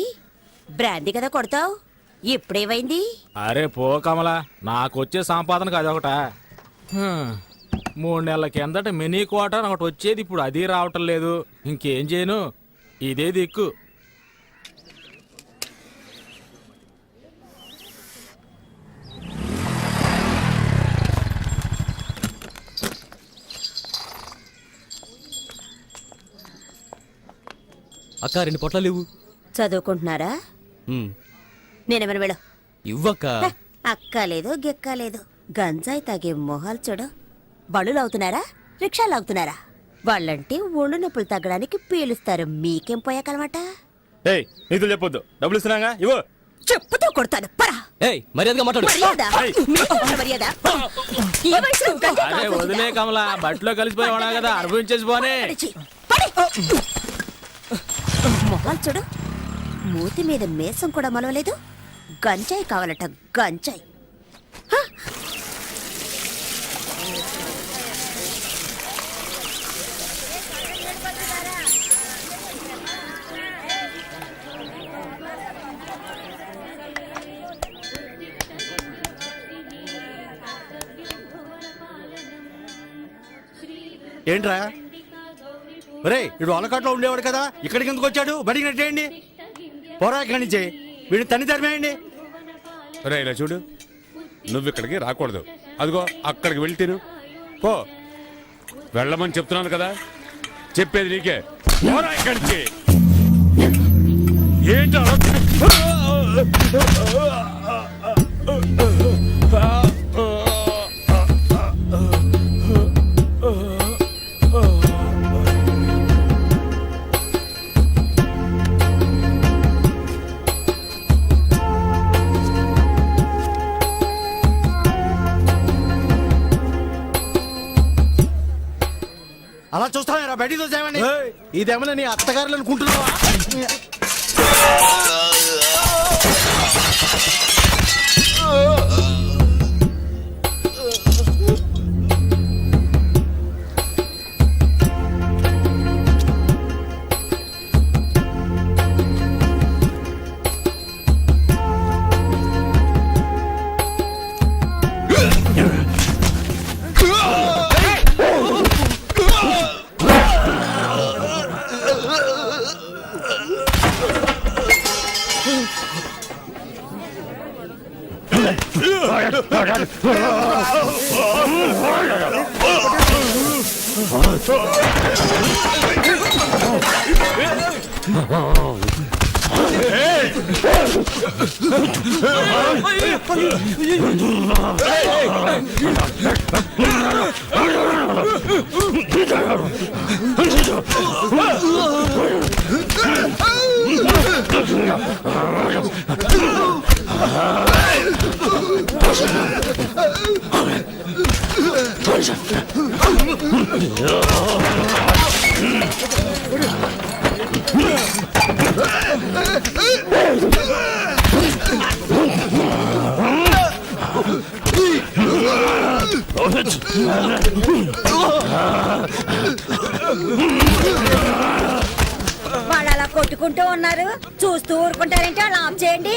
బ్రాందీ కదా కొడతావు, ఇప్పుడేమైంది? అరే పో కమలా, నాకు వచ్చే సంపాదనకు అదొకట. 3 నెలల కిందట మినీ క్వార్టర్ ఒకటి వచ్చేది, ఇప్పుడు అది రావటం లేదు. ఇంకేం చేయను, ఇదే దిక్కు. అక్క 2 పొట్లాలు ఇవ్వు. చదువుకుంటున్నారా? నేనేమన్నా వెళ్ళు. ఇవ్వక్క. అక్కలేదు గిక్కలేదు, గంజాయి తాగే మొహాలు చూడు. బళ్ళు లాగుతున్నారా, రిక్షాలు లాగుతున్నారా? వాళ్ళంటే ఒళ్ళు నొప్పులు తగ్గడానికి పీలుస్తారు, మీకేం పోయాకనమాట? నీతో చెప్పొద్దు, డబ్బులు ఇస్తున్నాగా ఇవ్వు. చెప్పుతో కొడతాను పరా. మర్యాదగా మాట్లాడు. మర్యాద అరే వదిలే కమలా, బట్టలో కలిసిపోయి కదా, అనుభవించేసి పోనే. మొహాలు చూడు, మూతి మీద మేసం కూడా మొలవలేదు. గంజాయి కావాలట, గంజాయి. ఏంట్రా ఒరే, ఇడు అలకాట్లో ఉండేవాడు కదా, ఇక్కడికి ఎందుకు వచ్చాడు? బడికి నెట్టేయండి, పోరా ఇక్కడి నుంచి. వీడిని తన్ని తరిమేయండి. రే ఇలా చూడు, నువ్వు ఇక్కడికి రాకూడదు. అదిగో అక్కడికి వెళ్ళి తిను పో. వెళ్ళమని చెప్తున్నాను కదా, చెప్పేది నీకే. పోరా ఇక్కడి నుంచి. ఏంటి అలా చూస్తారా? బయటికి చూసామండి. ఇదేమన్నా నీ అత్తగారులు అనుకుంటున్నావా? వాళ్ళు అలా కొట్టుకుంటూ ఉన్నారు, చూస్తూ ఊరుకుంటారంటే అలా ఆఫ్ చేయండి.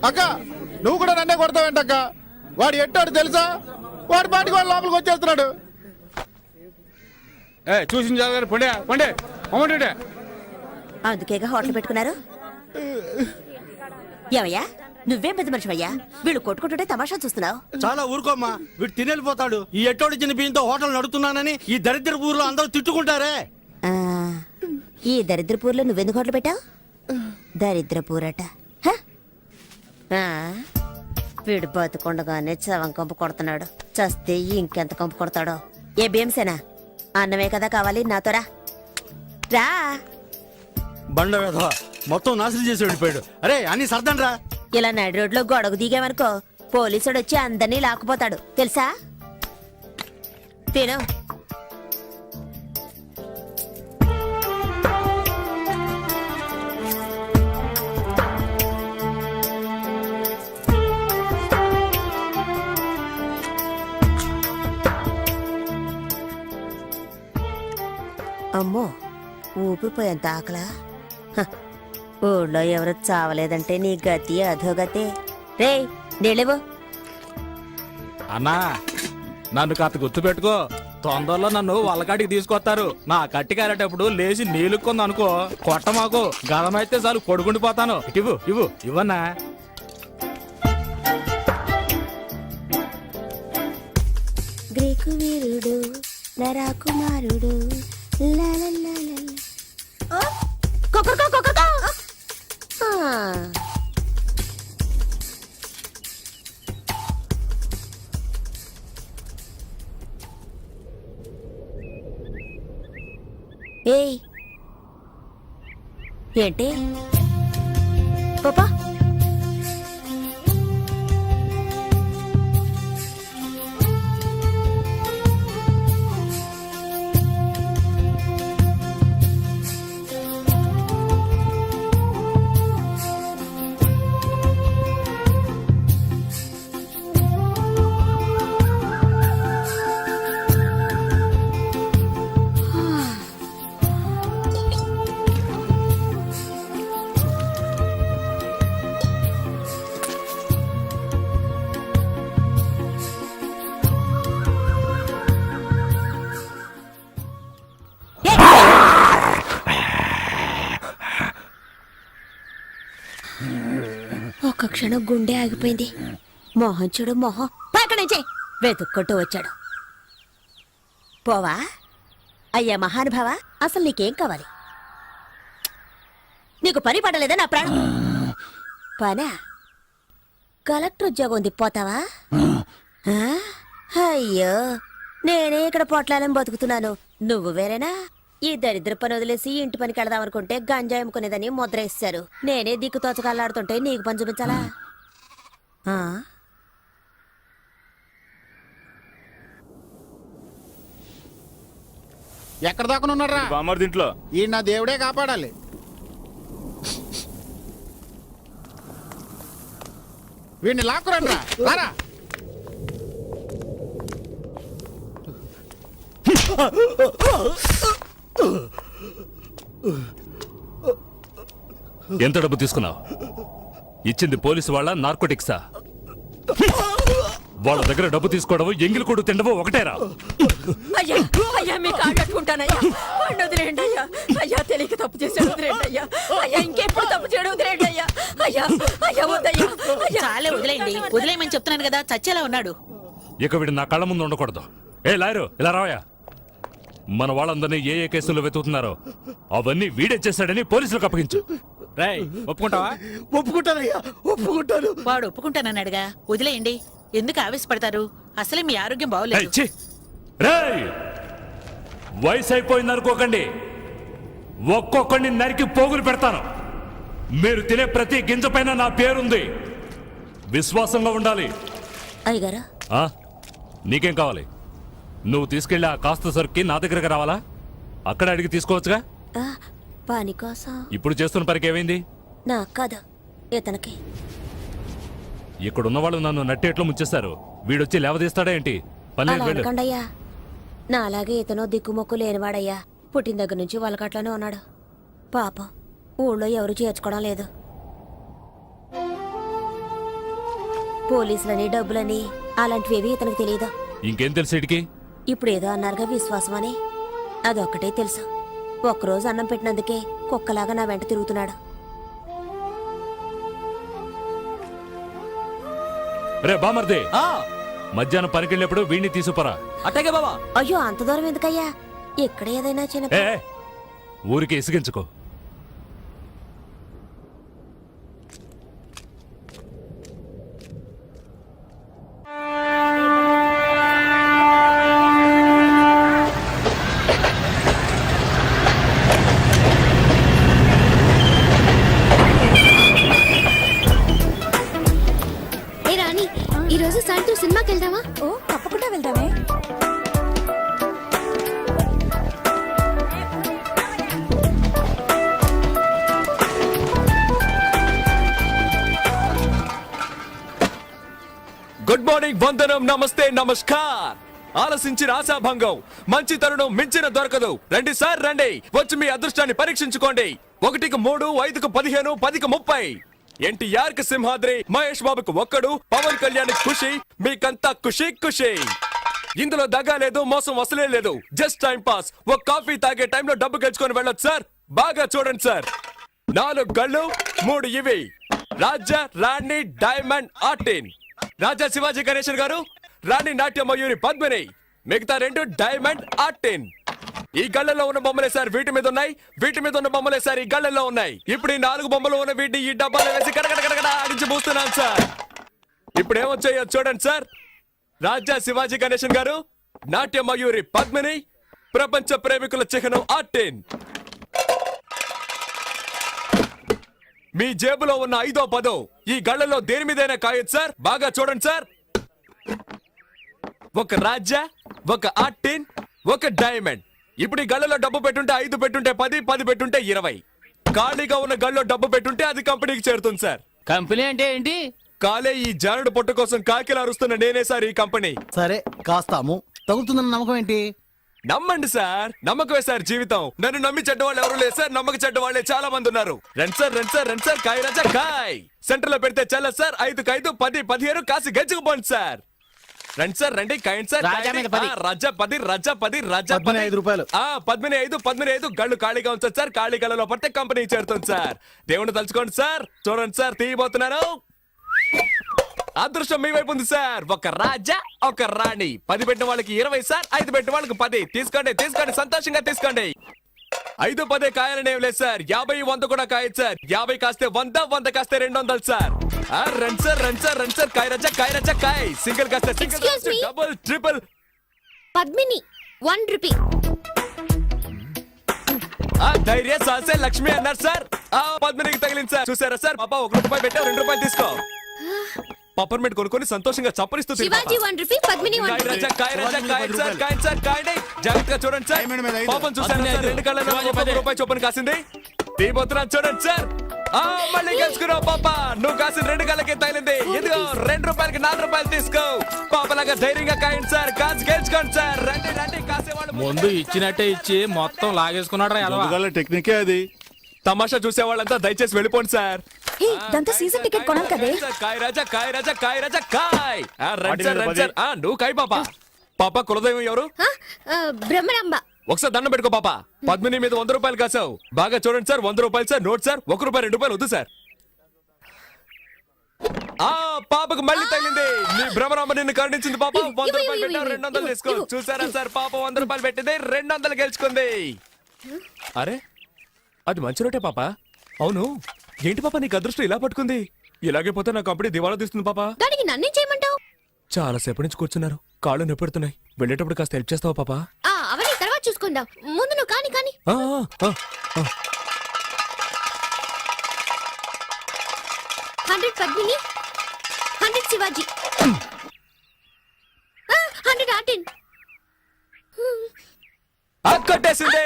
అక్క నువ్వు కూడా నన్నే కొడతావేంటక్క? వాడు ఎట్టాడు తెలుసా? వాడి పాటికి వాడు లోపలికి వచ్చేస్తున్నాడు. చూసిన జాగ్రత్త పండే పండే అమ్మంటే అందుకేగా హోటల్ పెట్టుకున్నారు. ఏమయ్యా నువ్వేం పెద్ద మనిషివయ్యా, వీళ్ళు కొట్టుకుంటుంటే తమాషా చూస్తున్నావు. చాలా ఊరుకోమ్మా, వీడు తినేళ్ళిపోతాడు. ఈ ఎట్టోడి చిన్న బియ్యంతో హోటల్ నడుపుతున్నానని ఈ దరిద్ర ఊర్లో అందరూ తిట్టుకుంటారే. ఈ దరిద్రపూర్లో నువ్వెందుకు హోటల్ పెట్టావు? దరిద్రపూరట. వీడు బతుకుండగానే చవం కంపు కొడుతున్నాడు, చస్తే ఇంకెంత కంపు కొడతాడో. ఏ భీమసేనా అన్నమే కదా కావాలి, నాతో రా. రా బండ వేధవ మొత్తం నాశనం చేసి వెళ్ళిపోయాడు. అరే అన్ని సర్దండి రా. ఇలా నడి రోడ్లో గొడవ దిగామనుకో పోలీసుడు వచ్చి అందరినీ లాక్కుపోతాడు తెలుసా. తిను. అమ్మో ఊపిరిపోయేంత ఆకలా. ఊళ్ళో ఎవరు చావలేదంటే నీ గతి అధోగతే. రే నీళ్ళేవో. అన్నా నన్ను కాస్త గుర్తు పెట్టుకో, తొందరలో నన్ను వాళ్ళకాడికి తీసుకొస్తారు. నా కట్టి కారేటప్పుడు లేచి నీళ్ళుకుంది అనుకో, కొట్ట మాకు గదమైతే చాలు కొడుకుండిపోతాను. ఇవ్వు ఇవ్వు ఇవ్వన్నా. గ్రీకు వీరుడు నరాకుమారుడు ఏయ్ ఏంటి పాపా? ఒక్క క్షణం గుండె ఆగిపోయింది. మొహం చూడు మొహం, పక్కన నుంచి వెతుక్కుంటూ వచ్చాడు. పోవా అయ్యా మహానుభావ, అసలు నీకేం కావాలి? నీకు పని పడలేదా నా ప్రాణం? పనా? కలెక్టర్ ఉద్యోగం ఉంది, పోతావా? అయ్యో నేనే ఇక్కడ పొట్లాలని బతుకుతున్నాను, నువ్వు వేరేనా? ఈ దరిద్ర పని వదిలేసి ఇంటి పనికి వెళదాం అనుకుంటే గంజాయి అమ్ముకునేదని ముద్ర వేశారు. నేనే దిక్కు తోచకల్లాడుతుంటే నీకు పని చూపించాలా? ఎక్కడ దాకా ఉన్నారా? దీంట్లో ఈ నా దేవుడే కాపాడాలి. వీడిని లాక్కురండి రారా. ఎంత డబ్బు తీసుకున్నావు? ఇచ్చింది పోలీసు వాళ్ళ నార్కోటిక్సా? వాళ్ళ దగ్గర డబ్బు తీసుకోవడం ఎంగిలి కొడు తిండవో ఒకటేరా? అయ్యా అయ్యా మీకు ఆగట్టుకుంటానయ్యా, వదిలేండి అయ్యా. అయ్యా తెలియక తప్పు చేసాడు, వదిలేండి అయ్యా. అయ్యా ఇంకెప్పుడు తప్పు చేయడం, వదిలేండి అయ్యా. అయ్యా అయ్యా వద్దయ్యా. చాలే వదిలేండి, వదిలేయమని చెప్తున్నాను కదా, చచ్చేలా ఉన్నాడు. ఇక వీడు నా కళ్ళ ముందు ఉండకూడదు. ఏ లాయరు ఇలా రావయా. మన వాళ్ళందరినీ ఏ ఏ కేసుల్లో వెతుకుతున్నారో అవన్నీ వీడే చేశాడని పోలీసులకు అప్పగించు. రేయ్ ఒప్పుకుంటావా? ఒప్పుకుంటానయ్యా, ఒప్పుకుంటాను. వాడు ఒప్పుకుంటానన్నాడుగా, వదిలేయండి. ఎందుకు ఆవేశపడతారు? అసలే మీ ఆరోగ్యం ఏయ్, బాగోలేదు. ఛీ! రేయ్! వయసు అయిపోయింది అనుకోకండి, ఒక్కొక్కడిని నరికి పోగులు పెడతాను. మీరు తినే ప్రతి గింజ పైన నా పేరుంది. విశ్వాసంగా ఉండాలి. అయ్యగారు, ఆ? నీకేం కావాలి? నువ్వు తీసుకెళ్ళి ఆ కాస్త సరుక్కి నా దగ్గరకు రావాలా? అక్కడ అడిగి తీసుకోవచ్చుగా. పని కోసం ఇప్పుడు చేస్తున్న పనికి ఏమైంది? నాకు కాదు, ఇతనికి. ఇక్కడున్న వాళ్ళు నన్ను నట్టేట్లో ముంచేస్తారు. వీడొచ్చి లేవదీస్తాడా ఏంటి? పని అలా వెళ్ళు. అనకండయ్యా. నా అలాగే ఇతను దిక్కుమొక్కు లేనివాడయ్యా. పుట్టిన దగ్గర నుంచి వాళ్ళకట్లోనే ఉన్నాడు. పాపం ఊళ్ళో ఎవరు చేర్చుకోవడం లేదు. పోలీసులని, డబ్బులని అలాంటివేవి ఇతనికి తెలియదు. ఇంకేం తెలుసు ఇడికి? ఇప్పుడు ఏదో అన్నారుగా విశ్వాసం అని, అదొక్కటే తెలుసు. ఒక్కరోజు అన్నం పెట్టినందుకే కుక్కలాగా నా వెంట తిరుగుతున్నాడు. రే బామర్ది, మధ్యాహ్నం పనికెళ్ళినప్పుడు వీడిని తీసుకురా. అట్టగే బాబా. అయ్యో, అంత దూరం ఎందుకయ్యా? ఇక్కడ ఏదైనా చిన్న ఏ ఊరికి ఇసిగించుకో. ఏ రాణి, ఈ రోజు సాయంత్రం సినిమాకి వెళ్దామా? ఓ, తప్పకుండా వెళ్దామే. గుడ్ మార్నింగ్, వందనం, నమస్తే, నమస్కార్. ఆలసించిన ఆశాభంగం, మంచి తరుణం మించిన దొరకదు. రండి సార్, రండి, వచ్చి మీ అదృష్టాన్ని పరీక్షించుకోండి. 1కు 3, 5కు 15, 10కు 30. ఎన్టీఆర్ కి సింహాద్రి, మహేష్ బాబుకు ఒక్కడు, పవన్ కళ్యాణ్ ఖుషి, మీకంతా ఖుషి ఖుషి. ఇందులో దగ్గా లేదు, మోసం అసలే లేదు. Just time pass. ఒక కాఫీ తాగే టైంలో డబ్బు గెలుచుకొని వెళ్ళొచ్చు సార్. బాగా చూడండి సార్. 4 గళ్ళు, 3 ఇవి. రాజా, రాణి, డైమండ్, ఆర్టిన్. రాజా శివాజీ గణేశన్ గారు, రాణి నాట్య మయూరి పద్మిని, మిగతా 2 డైమండ్, ఆర్టిన్. ఈ గళ్ళలో ఉన్న బొమ్మలే సార్ వీటి మీద ఉన్నాయి, వీటి మీద ఉన్న బొమ్మలే సార్ ఈ గళ్ళలో ఉన్నాయి. ఇప్పుడు ఈ 4 బొమ్మలు ఉన్న వీటిని ఈ డబ్బాలో వేసి కడగడ ఆడించి పూస్తున్నాను సార్. ఇప్పుడు ఏమొచ్చాయో చూడండి సార్. రాజా శివాజీ గణేశన్ గారు, నాట్య మయూరి పద్మిని, ప్రపంచ ప్రేమికుల చిహ్నం ఆర్టిన్. మీ జేబులో ఉన్న 5వ 10 ఈ గళ్ళలో దేని మీదైనా కాయొచ్చు సార్. బాగా చూడండి సార్. ఒక రాజా, ఒక ఆర్టిన్, ఒక డైమండ్. ఇప్పుడు ఈ గళ్ళలో డబ్బు పెట్టుంటే 5 పెట్టుంటే 10, 10 పెట్టుంటే 20. ఖాళీగా ఉన్న గళ్ళలో డబ్బు పెట్టుంటే అది కంపెనీకి చేరుతుంది సార్. కంపెనీ అంటే ఏంటి? కాలే ఈ జానుడు పొట్ట కోసం కాకిలా అరుస్తున్న నేనే సార్ ఈ కంపెనీ. సరే, కాస్తాము. తగులుతుందన్న నమ్మకం ఏంటి? నమ్మండి సార్, నమ్మకమే సార్ జీవితం. నన్ను నమ్మి చెడ్డవాళ్ళు ఎవరు లేదు సార్, నమ్మక చెడ్డవాళ్లే చాలా మంది ఉన్నారు. రండి సార్, రండి సార్, రండి సార్, కాయ రాజా కాయ్. సెంటర్ లో పెడితే చల్ల సార్. 5కు 5, 10, 15 కాసి గెలుచుకుపోండి సార్. రండి సార్, రండి, కాయండి సార్. రాజా మీద 10. రాజా 10, రాజా 10, రాజా 15 రూపాయలు. 15, 15 గళ్ళు ఖాళీగా ఉంచండి సార్. ఖాళీ గళ్ళలో పడితే కంపెనీ చేరుతుంది సార్. దేవుని తలుచుకోండి సార్. చూడండి సార్, తీయబోతున్నాను. అదృష్టం మీ వైపు ఉంది సార్. ఒక రాజా, ఒక రాణి. 10 పెట్టిన వాళ్ళకి 20 సార్, 5 పెట్టిన వాళ్ళకి 10. తీసుకోండి, తీసుకోండి, సంతోషంగా తీసుకోండి. 5, 10 కాయాలనేం లేదు సార్. 50, 100 కూడా కాయచ్చు సార్. 50 కాస్తే 100, 100 కాస్తే 200 సార్. రండి సార్, రండి సార్, రండి సార్, కాయ రాజా, కాయ రాజా, కాయ్. సింగిల్ కాస్తే single, Excuse me. Double, triple. Padmini 1 rupee. ధైర్య సాసే లక్ష్మి అన్నారు సార్. పద్మినికి తగిలింది సార్. చూసారా సార్, పాప 1 రూపాయి పెట్టా, 2 రూపాయలు తీసుకో. పప్పర్మెంట్ కొనుక్కొని సంతోషంగా చప్పరిస్తూ శివాజీ 1 రూపీ, పద్మిని 1 రూపీ. జాగ్రత్తగా చూడండి సార్. పాపం చూసారా సార్, 2 కళ్ళలో 1 రూపాయి చొప్పున కాసింది. తీయబోతున్నా చూడండి సార్. మళ్ళీ గెలుచుకున్నావు పాప. నువ్వు కాసిన 2 కళ్ళకి తగిలింది. ఇదిగో 2 రూపాయలకి 4 రూపాయలు తీసుకో. పాపలాగా ధైర్యంగా కాయండి సార్. కాసి గెలుచుకోండి సార్. రండి, రండి, కాసేవాళ్ళు ముందు ఇచ్చినట్టే ఇచ్చి మొత్తం లాగేసుకున్నాడు రా. టెక్నికే అది. తమాషా చూసే వాళ్ళంతా దయచేసి వెళ్ళిపోండి సార్. దాంతో సీజన్ టికెట్ కొనాలి కదే. కాయ్ రాజా, కాయ్ రాజా, కాయ్ రాజా, కాయ్. రండి సార్, రండి సార్. నువ్వు కాయ్ పాప. పాప కులదైవం ఎవరు? బ్రహ్మరాంబ. ఒకసారి దండం పెట్టుకో పాప. పద్మిని మీద 100 రూపాయలు కాసావు. బాగా చూడండి సార్. 100 రూపాయలు సార్. Note sir. 1 రూపాయి 2 రూపాయలు వద్దు సార్. పాపకు మళ్ళీ తగిలింది. నీ భ్రమరాంబ నిన్ను కరుణించింది పాప. 100 రూపాయలు పెట్టావు, 200 తీసుకో. చూసారా సార్, పాప 100 రూపాయలు పెట్టింది, 200 గెలుచుకుంది. అరే, అది మంచి రోటే పాప. అవును, ఏంటి పాప నీకు అదృష్టం ఇలా పట్టుకుంది? ఇలాగే పోతే నా కంపెనీ దివాళా తీస్తుంది పాప. దానికి నన్నేం చేయమంటావు? చాలా సేపటి నుంచి కూర్చున్నారు, కాళ్ళు నొప్పెడుతున్నాయి. వెళ్ళేటప్పుడు కాస్త హెల్ప్ చేస్తావా పాప? అవన్నీ తర్వాత చూసుకుందాం, ముందు నువ్వు కాని కాని. ఆ, ఆ, ఆ. 100 పద్మిని, 100 శివాజీ, 100 ఆర్టిన్. కొట్టేసింది.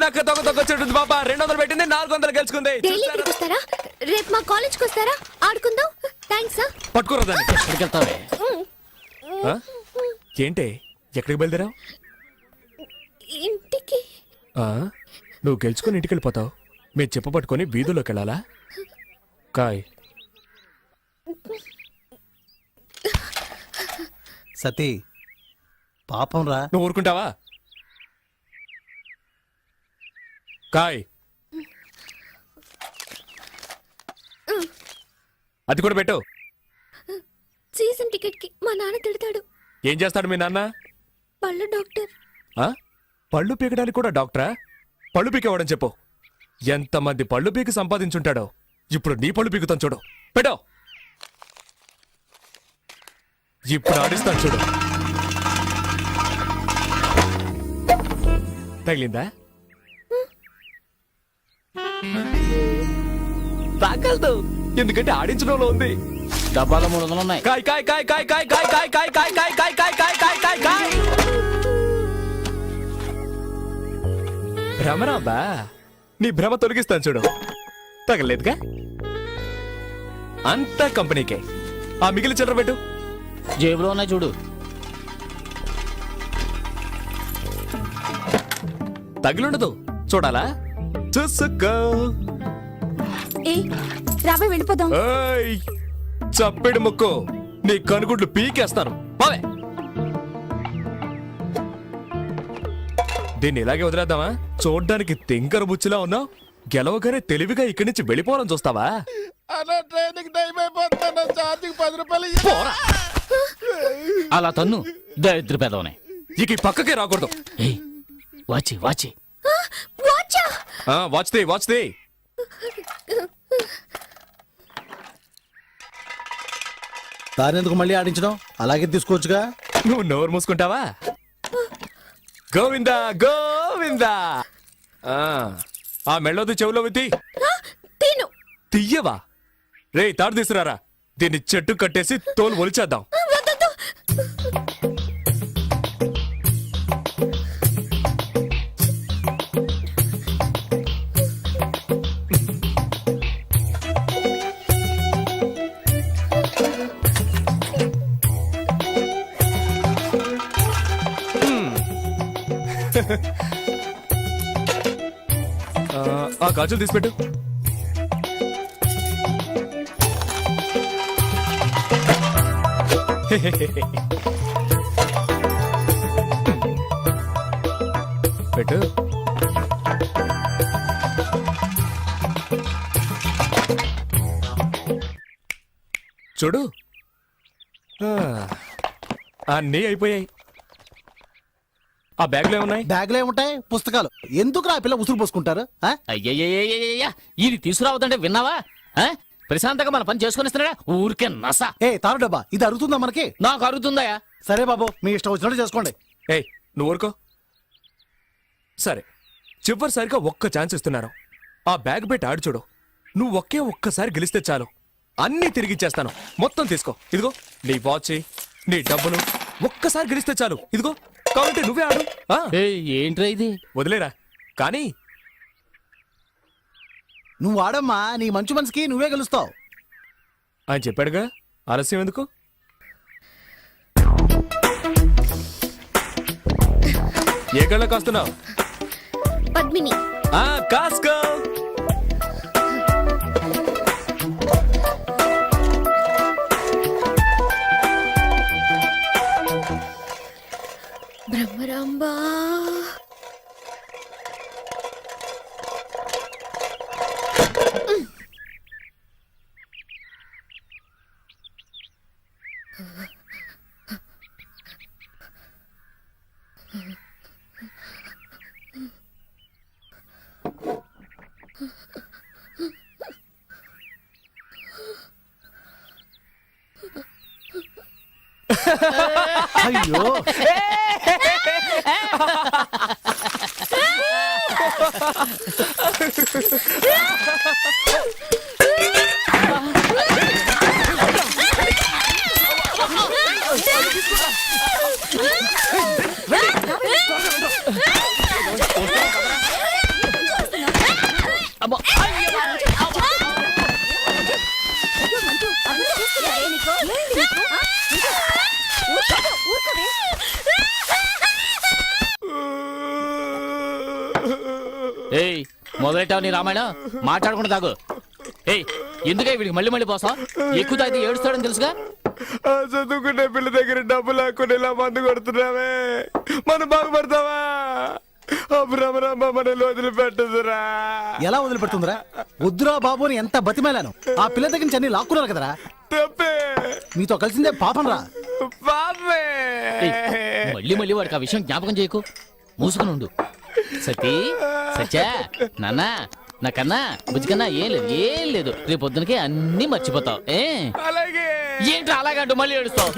నాకు తొక్కొచ్చుంటుంది పాప. 200 పెట్టింది, 400 గెలుచుకుంది. డైలీ ఇక్కడికి వస్తారా? రేపు మా కాలేజ్కి వస్తారా? ఆడుకుందాం. థ్యాంక్స్. పట్టుకోరా దాన్ని. ఎక్కడికి వెళ్తావే? ఏంటే ఎక్కడికి బయలుదేరావు? ఇంటికి. నువ్వు గెలుచుకుని ఇంటికి వెళ్ళిపోతావు, మీరు చెప్ప పట్టుకొని వీధుల్లోకి వెళ్ళాలా? కాయ్ సతీ పాపం రా. నువ్వు ఊరుకుంటావా? కాయ్ అది కూడా పెట్టు. సీజన్ టికెట్ కి మా నాన్న తిడతాడు. ఏం చేస్తాడు మీ నాన్న? పళ్ళు డాక్టర్. పళ్ళు పీకడానికి కూడా డాక్టరా? పళ్ళు పీకేవాడని చెప్పు. ఎంతమంది పళ్ళు పీకి సంపాదించుంటాడో. ఇప్పుడు నీ పళ్ళు పీకుతాను చూడు. పెట్టో. ఇప్పుడు ఆడిస్తాను చూడు. తగిలిందా? తాకల్దు, ఎందుకంటే ఆడించడంలో ఉంది. డబ్బాలో 300 ఉన్నాయి. కాయ్ కాయ్ కాయ్ కాయ్ కాయ్ కాయ్ కాయ్ కాయ్ కాయ్ కాయ్ కాయ్ కాయ్ కాయ్ కాయ్ కాయ్ కాయ్. భ్రమరాంబా, నీ భ్రమ తొలగిస్తాను చూడు. తగలేదుగా? అంతా కంపెనీకే. ఆ మిగిలిన చిల్లర పెట్టు. జేబులో ఉన్నాయి చూడు. తగిలుండదు, చూడాలా? చూసుకో. రాబోయ్ వెళ్ళిపోదాం. ఏయ్, చప్పెడు ముక్కు, నీ కనుగుడ్లు పీకేస్తాను. పోవే. దీన్ని ఇలాగే వదిలేద్దామా? చూడ్డానికి తింకర బుచ్చిలా ఉన్నావు, గెలవగానే తెలివిగా ఇక్కడి నుంచి వెళ్ళిపోవాలని చూస్తావా? అలా ట్రైన్కి టైం అయిపోతాను. ఛార్జింగ్ 10 రూపాయలు. పోరా. అలా తన్ను, దరిద్ర పెదవనే. ఇక ఈ పక్కకే రాకూడదు. వాచి వాచి వాచ్దే వాచ్దే. దానెందుకు మళ్ళీ ఆడించడం? అలాగే తీసుకోవచ్చుగా. నువ్వు నోరు మూసుకుంటావా? గోవిందా గోవిందా. ఆ మెళ్ళోది చెవులో విత్తి తీయవా? రే తాడు తీసుకురారా. దీన్ని చెట్టు కట్టేసి తోలు ఒలిచేద్దాం. ఆ గాజులు తీసిపెట్టు. పెట్టు. చూడు, అన్నీ అయిపోయాయి. ఆ బ్యాగ్లో ఏమున్నాయి? బ్యాగ్లో ఏముంటాయి? పుస్తకాలు. ఎందుకు రా పిల్ల ఉసురు పోసుకుంటారు? అయ్యయ్యయ్యయ్యయ్యా, ఇది తీసుకురావద్దంటే విన్నావా? ప్రశాంతంగా మన పని చేసుకుని ఇస్తున్నాడా? ఊరికే నస. తారు డబ్బా, ఇది అరుగుతుందా మనకి? నాకు అరుగుతుందా? సరే బాబు, మీ ఇష్టం వచ్చినట్టు చేసుకోండి. నువ్వు ఊరుకో. సరే, చివరిసారిగా ఒక్క ఛాన్స్ ఇస్తున్నారు. ఆ బ్యాగ్ పెట్టి ఆడి చూడు. నువ్వు ఒక్కసారి గెలిస్తే చాలు, అన్నీ తిరిగిచ్చేస్తాను. మొత్తం తీసుకో. ఇదిగో నీ వాచ్, నీ డబ్బులు. ఒక్కసారి గెలిస్తే చాలు. ఇదిగో, కాబట్టి నువ్వే ఆడు. ఏంట్రా ఇది? వదిలేరా. కానీ నువ్వు ఆడమ్మా, నీ మంచి మనసుకి నువ్వే గెలుస్తావు. ఆయన చెప్పాడుగా, ఆలస్యం ఎందుకు? ఏ కళ్ళ కాస్తున్నావు? పద్మిని. కాస్కో. బ్రహ్మరాంబా. అయ్యో ఏయ్ మొదలెట్టావు నీ రామాయణం మాట్లాడకుండా తాగు. ఏయ్ ఎందుకే వీడికి మళ్ళీ మళ్ళీ పోసా? ఎక్కువ తాగితే ఏడుస్తాడని తెలుసుగా. చదువుకునే పిల్ల దగ్గర డబ్బు లేకుండా ఇలా మందు కొడుతున్నావే, మనం బాగుపడతావా? మనల్ని వదిలిపెట్టదురా. ఎలా వదిలిపెడుతుందిరా? వద్దురా బాబు అని ఎంత బతిమేలాను. ఆ పిల్ల దగ్గర నుంచి అన్ని లాక్కున్నారు కదరా. తప్పే, మీతో కలిసిందే పాపం రా. పాపే. మళ్ళీ మళ్ళీ వాడికి ఆ విషయం జ్ఞాపకం చేయకు. మూసుకుని ఉండు. సతీ సత్యా నాన్న నాకన్నా బుజ్జికన్నా ఏం లేదు రేపు పొద్దునకే అన్ని మర్చిపోతావు. అలాగే. ఏంటి అలాగంటూ మళ్ళీ ఏడుస్తావు?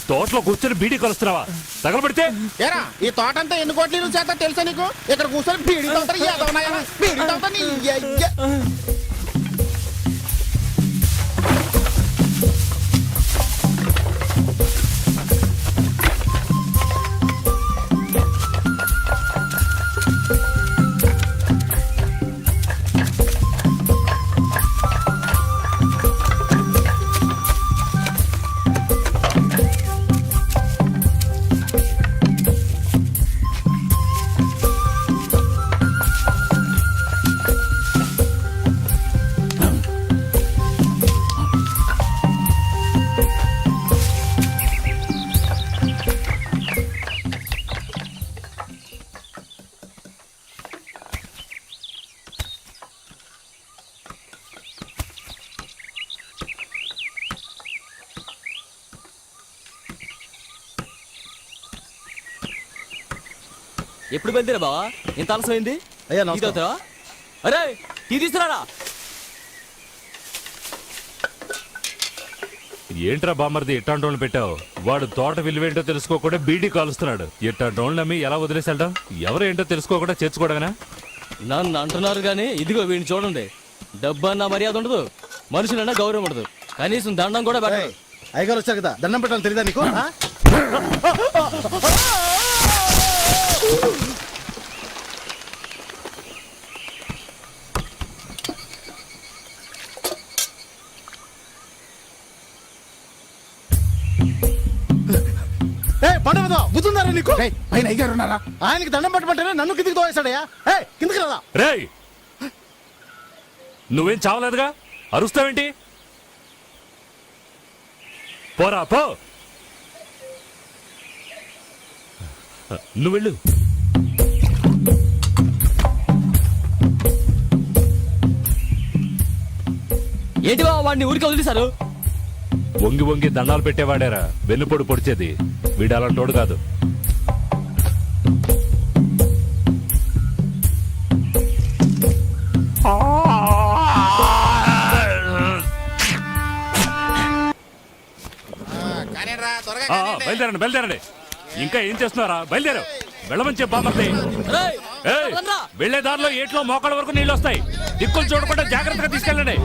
తోటలో కూర్చొని బీడీ కలుస్తున్నావా? తగలబడితే ఏరా ఈ తోట అంతా ఎన్ని కోట్ల ఇల్లు చేస్తా తెలుసా నీకు? ఇక్కడ కూర్చొని బీడీ తాగుతారు, ఏదోనాయనా బీడీ తాగుతా నీ అయ్య. ఎప్పుడు బయలుదేరా బావా? ఇంత ఆలస్యమైంది. అయ్యా అరే టీ తీసుకురారా. ఏంట్రా బామ్మర్ది ఇట్టాంటోళ్ళని పెట్టావు? వాడు తోట విలువేంటో తెలుసుకోకుండా బీడీ కాలుస్తున్నాడు. ఇట్టాంటోళ్ళని నమ్మి ఎలా వదిలేసాడటం? ఎవరేంటో తెలుసుకోకుండా చేర్చుకోవడమేనా? నన్ను అంటున్నారు గానీ ఇదిగో వీడిని చూడండి. డబ్బు అన్న మర్యాద ఉండదు, మనుషులన్నా గౌరవం ఉండదు. కనీసం దండం కూడా పెట్టరు. అయ్యగారు వచ్చారు కదా, దండం పెట్టాలి తెలీదా నీకు? బుద్ధుందారా నీకు? పైన అయ్యగారు ఉన్నారా? ఆయనకి దండం పెట్టమంటేనే నన్ను కిందికి తోవేశాడయ్యా. కిందికి రాదా? రేయ్, నువ్వేం చావలేదుగా, అరుస్తావేంటి? పోరా పో. నువ్వు వెళ్ళు. ఏంటి బావ వాడిని ఊరికి వదిలేశారు? వంగి వంగి దండాలు పెట్టేవాడేరా వెన్నుపొడు పొడిచేది. వీడు అలాంటోడు కాదు. బయలుదేరండి బయలుదేరండి. ఇంకా ఏం చేస్తున్నారా? బయలుదేరు. వెళ్ళమని చెప్పామర్ది. వెళ్లే దారిలో ఏట్లో మోకాళ్ళ వరకు నీళ్ళు వస్తాయి. దిక్కులు చూడకుండా జాగ్రత్తగా తీసుకెళ్ళండి.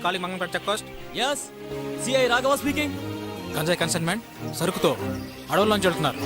Calling Mangampeta check post. yes CI Raghava speaking. గంజాయి కన్సైన్మెంట్ సరుకుతో అడవుల్లోంచి వెళ్తున్నారు.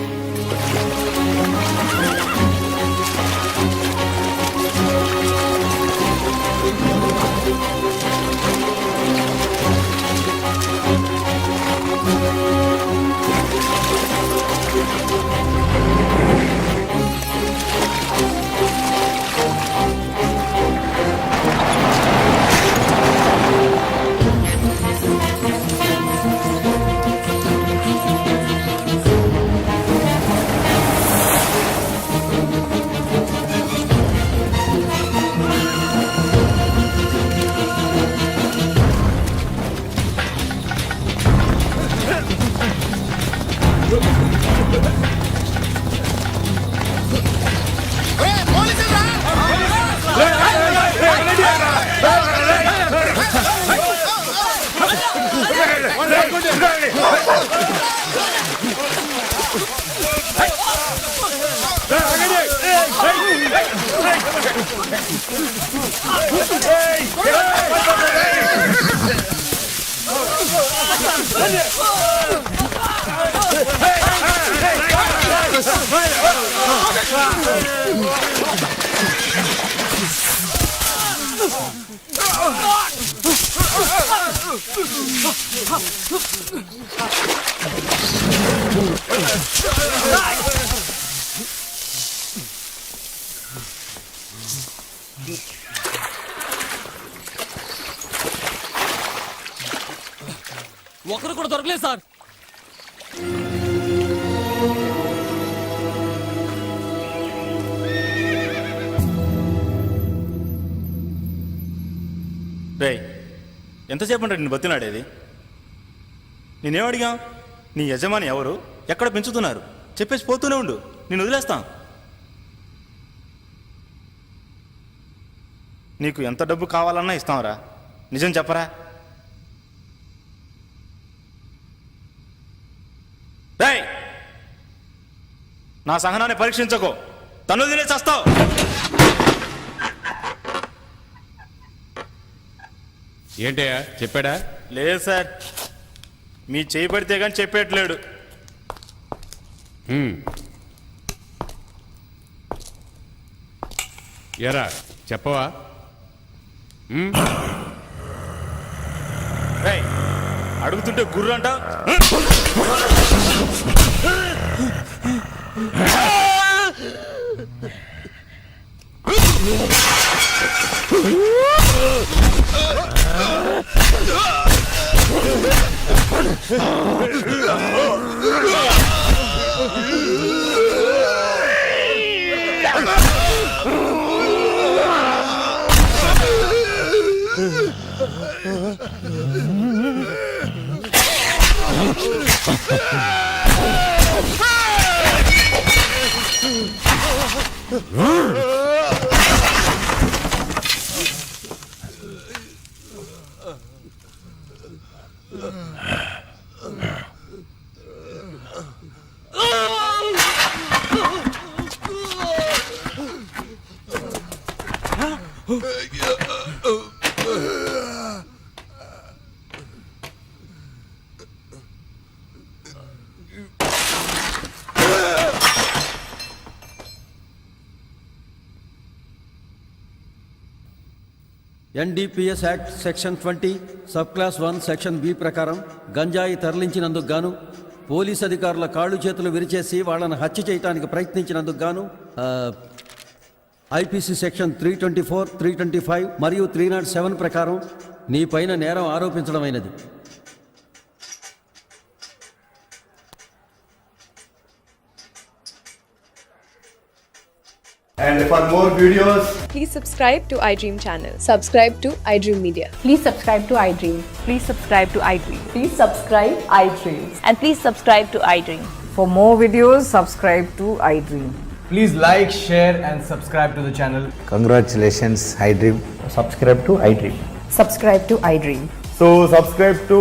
ఒకరు కూడా దొరకలేదు సార్. రేయ్, ఎంతసేపు అంటే నేను బతిలాడేది? నేనేం అడిగా? నీ యజమాని ఎవరు, ఎక్కడ పెంచుతున్నారు చెప్పేసి పోతూనే ఉండు, నేను వదిలేస్తాం. నీకు ఎంత డబ్బు కావాలన్నా ఇస్తాంరా, నిజం చెప్పరా? రేయ్, నా సహనాన్ని పరీక్షించకో. తను తినే చేస్తావు. ఏంటయ్యా చెప్పాడా? లేదు సార్, మీ చేయి పడితే కానీ చెప్పేట్లేడు. ఎరా చెప్పవా? రేయ్, అడుగుతుంటే గుర్రు అంట. NDPS act section 20 sub class 1 section B ప్రకారం గంజాయి తరలించినందుకు గాను, పోలీస్ అధికారుల కాళ్ళు చేతులు విరిచేసి వాళ్ళని హత్య చేయడానికి ప్రయత్నించినందుకు గాను ఐపీసీ సెక్షన్ 324, 325 మరియు 307 ప్రకారం నీ పైన నేరం ఆరోపించడమైనది. And for more videos, please subscribe to iDream channel. Subscribe to iDream Media. Please subscribe to iDream. Please subscribe to iDream. Please subscribe iDream. And please subscribe to iDream. For more videos, subscribe to iDream. please like, share and subscribe to the channel. Congratulations, iDream. Subscribe to iDream. Subscribe to iDream. So subscribe to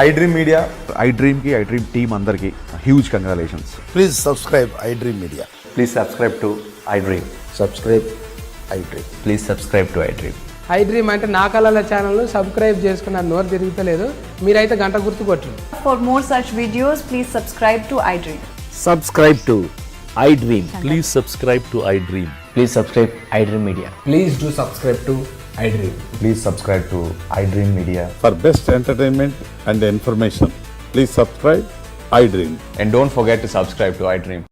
iDream Media. iDream ki iDream team andarki huge congratulations. Please subscribe iDream Media. Please subscribe to iDream. Subscribe iDream. Please subscribe to iDream. iDream అంటే నా కళల ఛానల్ సబ్స్క్రైబ్ చేసుకున్న నోరు తిరుగుతలేదు, మీరైతే గంట గుర్తు కొట్టండి. For more such videos, please subscribe to iDream. Subscribe to iDream. Please subscribe to iDream. Please subscribe iDream Media. Please do subscribe to iDream. Please subscribe to iDream Media. For best entertainment and information, please subscribe iDream. And don't forget to subscribe to iDream.